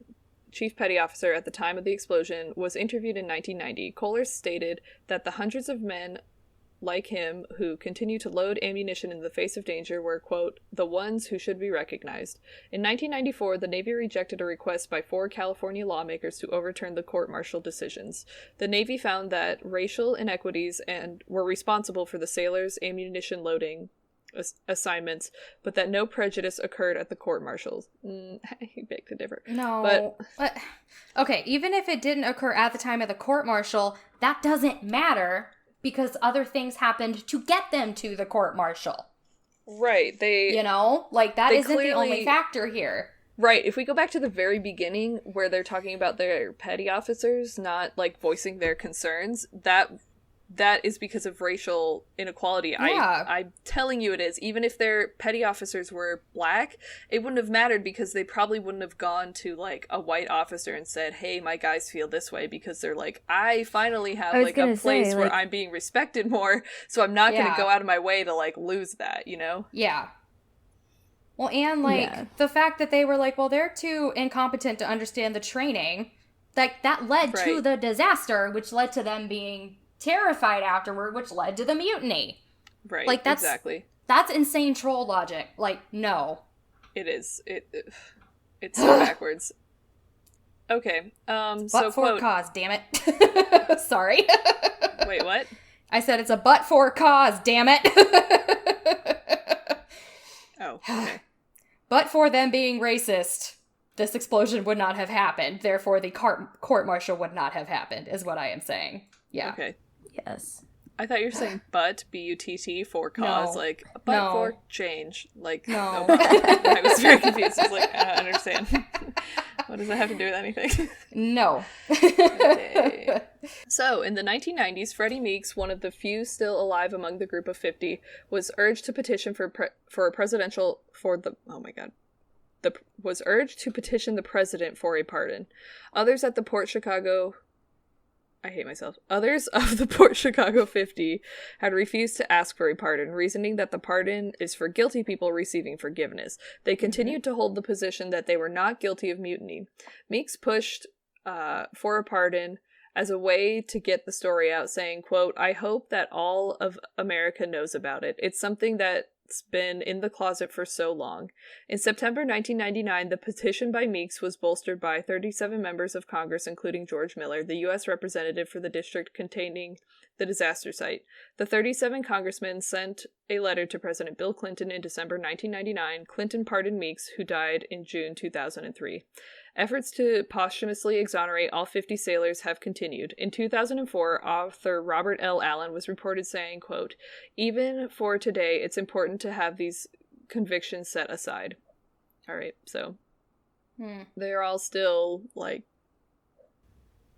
chief petty officer at the time of the explosion, was interviewed in 1990. Kohler stated that the hundreds of men like him who continue to load ammunition in the face of danger were, quote, the ones who should be recognized. In 1994, the Navy rejected a request by 4 California lawmakers to overturn the court-martial decisions. The Navy found that racial inequities were responsible for the sailors' ammunition loading assignments, but that no prejudice occurred at the court-martials. I beg to differ. No. But okay, even if it didn't occur at the time of the court-martial, that doesn't matter, because other things happened to get them to the court-martial. Right, that isn't the only factor here. Right, if we go back to the very beginning, where they're talking about their petty officers not, voicing their concerns, that is because of racial inequality. Yeah. I'm telling you it is. Even if their petty officers were black, it wouldn't have mattered because they probably wouldn't have gone to, a white officer and said, hey, my guys feel this way, because they're like, I finally have, a place where I'm being respected more, so I'm not going to go out of my way to, lose that, Yeah. Well, and, the fact that they were like, well, they're too incompetent to understand the training, that led to the disaster, which led to them being terrified afterward, which led to the mutiny. Right, exactly. That's insane troll logic. No. It is. It's so backwards. Okay, but so for quote... cause, damn it. Sorry. Wait, what? I said it's a but for cause, damn it. Oh, okay. But for them being racist, this explosion would not have happened. Therefore, the court-martial would not have happened, is what I am saying. Yeah. Okay. Yes. I thought you were saying but, B-U-T-T, for cause, for change. No. I was very confused. I was like, I don't understand. What does that have to do with anything? No. Okay. So, in the 1990s, Freddie Meeks, one of the few still alive among the group of 50, was urged to petition was urged to petition the president for a pardon. Others of the Port Chicago 50 had refused to ask for a pardon, reasoning that the pardon is for guilty people receiving forgiveness. They continued to hold the position that they were not guilty of mutiny. Meeks pushed for a pardon as a way to get the story out, saying, quote, I hope that all of America knows about it. It's something that's been in the closet for so long. In September 1999, the petition by Meeks was bolstered by 37 members of Congress, including George Miller, the U.S. representative for the district containing the disaster site. The 37 congressmen sent a letter to President Bill Clinton in December 1999. Clinton pardoned Meeks, who died in June 2003. Efforts to posthumously exonerate all 50 sailors have continued. In 2004, author Robert L. Allen was reported saying, quote, even for today, it's important to have these convictions set aside. All right, so they're all still,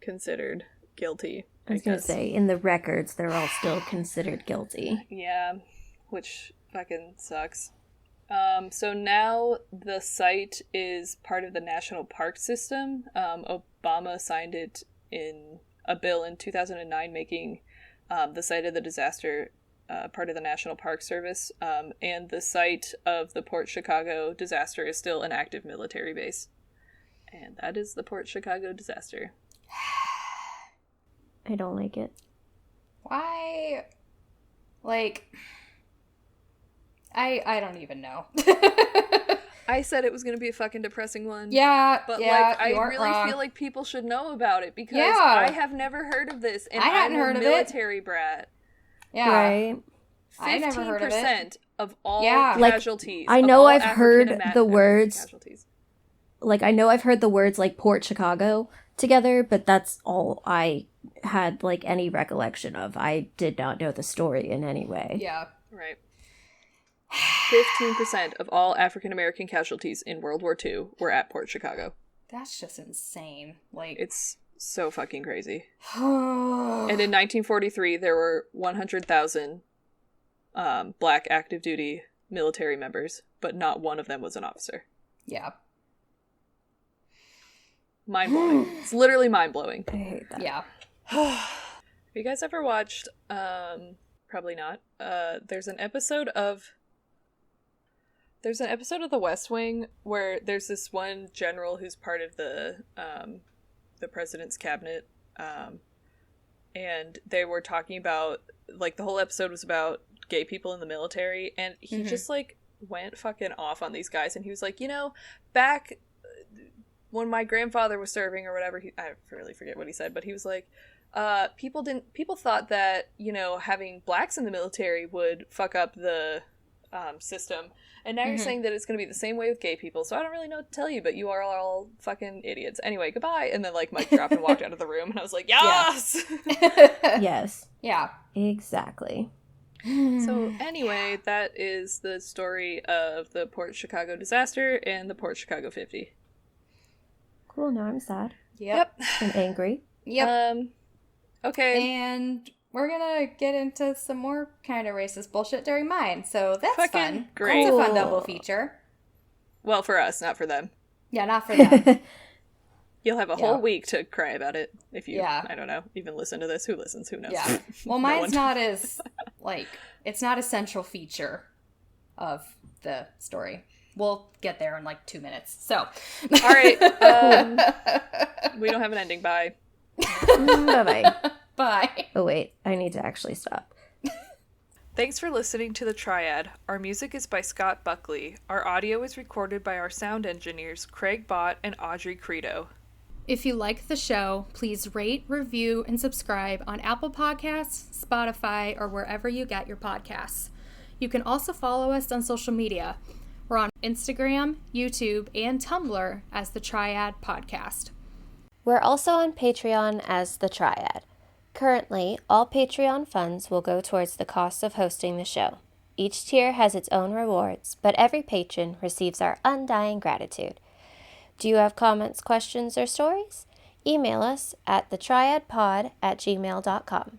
considered guilty. I was going to say, in the records, they're all still considered guilty. Yeah, which fucking sucks. So now the site is part of the National Park System. Obama signed it in a bill in 2009 making the site of the disaster part of the National Park Service. And the site of the Port Chicago disaster is still an active military base. And that is the Port Chicago disaster. I don't like it. Why? I don't even know. I said it was going to be a fucking depressing one. Yeah, but I really wrong. feel like people should know about it because I have never heard of this, and I'm a military brat. Yeah, right. 15% of all casualties. I know I've heard the words. Casualties. I know I've heard the words Port Chicago together, but that's all I had, like, any recollection of. I did not know the story in any way. Yeah. Right. 15% of all African American casualties in World War II were at Port Chicago. That's just insane. Like, it's so fucking crazy. And in 1943, there were 100,000 black active duty military members, but not one of them was an officer. Yeah. Mind-blowing. It's literally mind-blowing. I hate that. Yeah. Have you guys ever watched, probably not, there's an episode of The West Wing where there's this one general who's part of the president's cabinet, and they were talking about, like, the whole episode was about gay people in the military, and he just, like, went fucking off on these guys, and he was like, you know, back when my grandfather was serving or whatever, I really forget what he said, but he was like, people thought that, you know, having blacks in the military would fuck up the system, and now you're saying that it's going to be the same way with gay people, so I don't really know what to tell you, but you are all fucking idiots. Anyway, goodbye. And then, like, Mike dropped and walked out of the room, and I was like, yes! Yeah. Yes. Yeah. Exactly. So anyway, that is the story of the Port Chicago disaster and the Port Chicago 50. Cool, now I'm sad. Yep. And angry. Yep. Okay. And we're gonna get into some more kind of racist bullshit during mine, so that's fucking fun. Great. That's a fun double feature. Well, for us, not for them. Yeah, not for them. You'll have a whole week to cry about it if you, Yeah. I don't know, even listen to this. Who listens? Who knows? Yeah. Well, mine's not as, like, it's not a central feature of the story. We'll get there in, like, 2 minutes. So. All right. We don't have an ending. Bye. Bye-bye. Bye. Oh, wait. I need to actually stop. Thanks for listening to The Triad. Our music is by Scott Buckley. Our audio is recorded by our sound engineers, Craig Bott and Audrey Credo. If you like the show, please rate, review, and subscribe on Apple Podcasts, Spotify, or wherever you get your podcasts. You can also follow us on social media. We're on Instagram, YouTube, and Tumblr as The Triad Podcast. We're also on Patreon as The Triad. Currently, all Patreon funds will go towards the cost of hosting the show. Each tier has its own rewards, but every patron receives our undying gratitude. Do you have comments, questions, or stories? Email us at thetriadpod@gmail.com.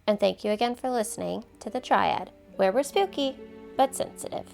And thank you again for listening to The Triad, where we're spooky but sensitive.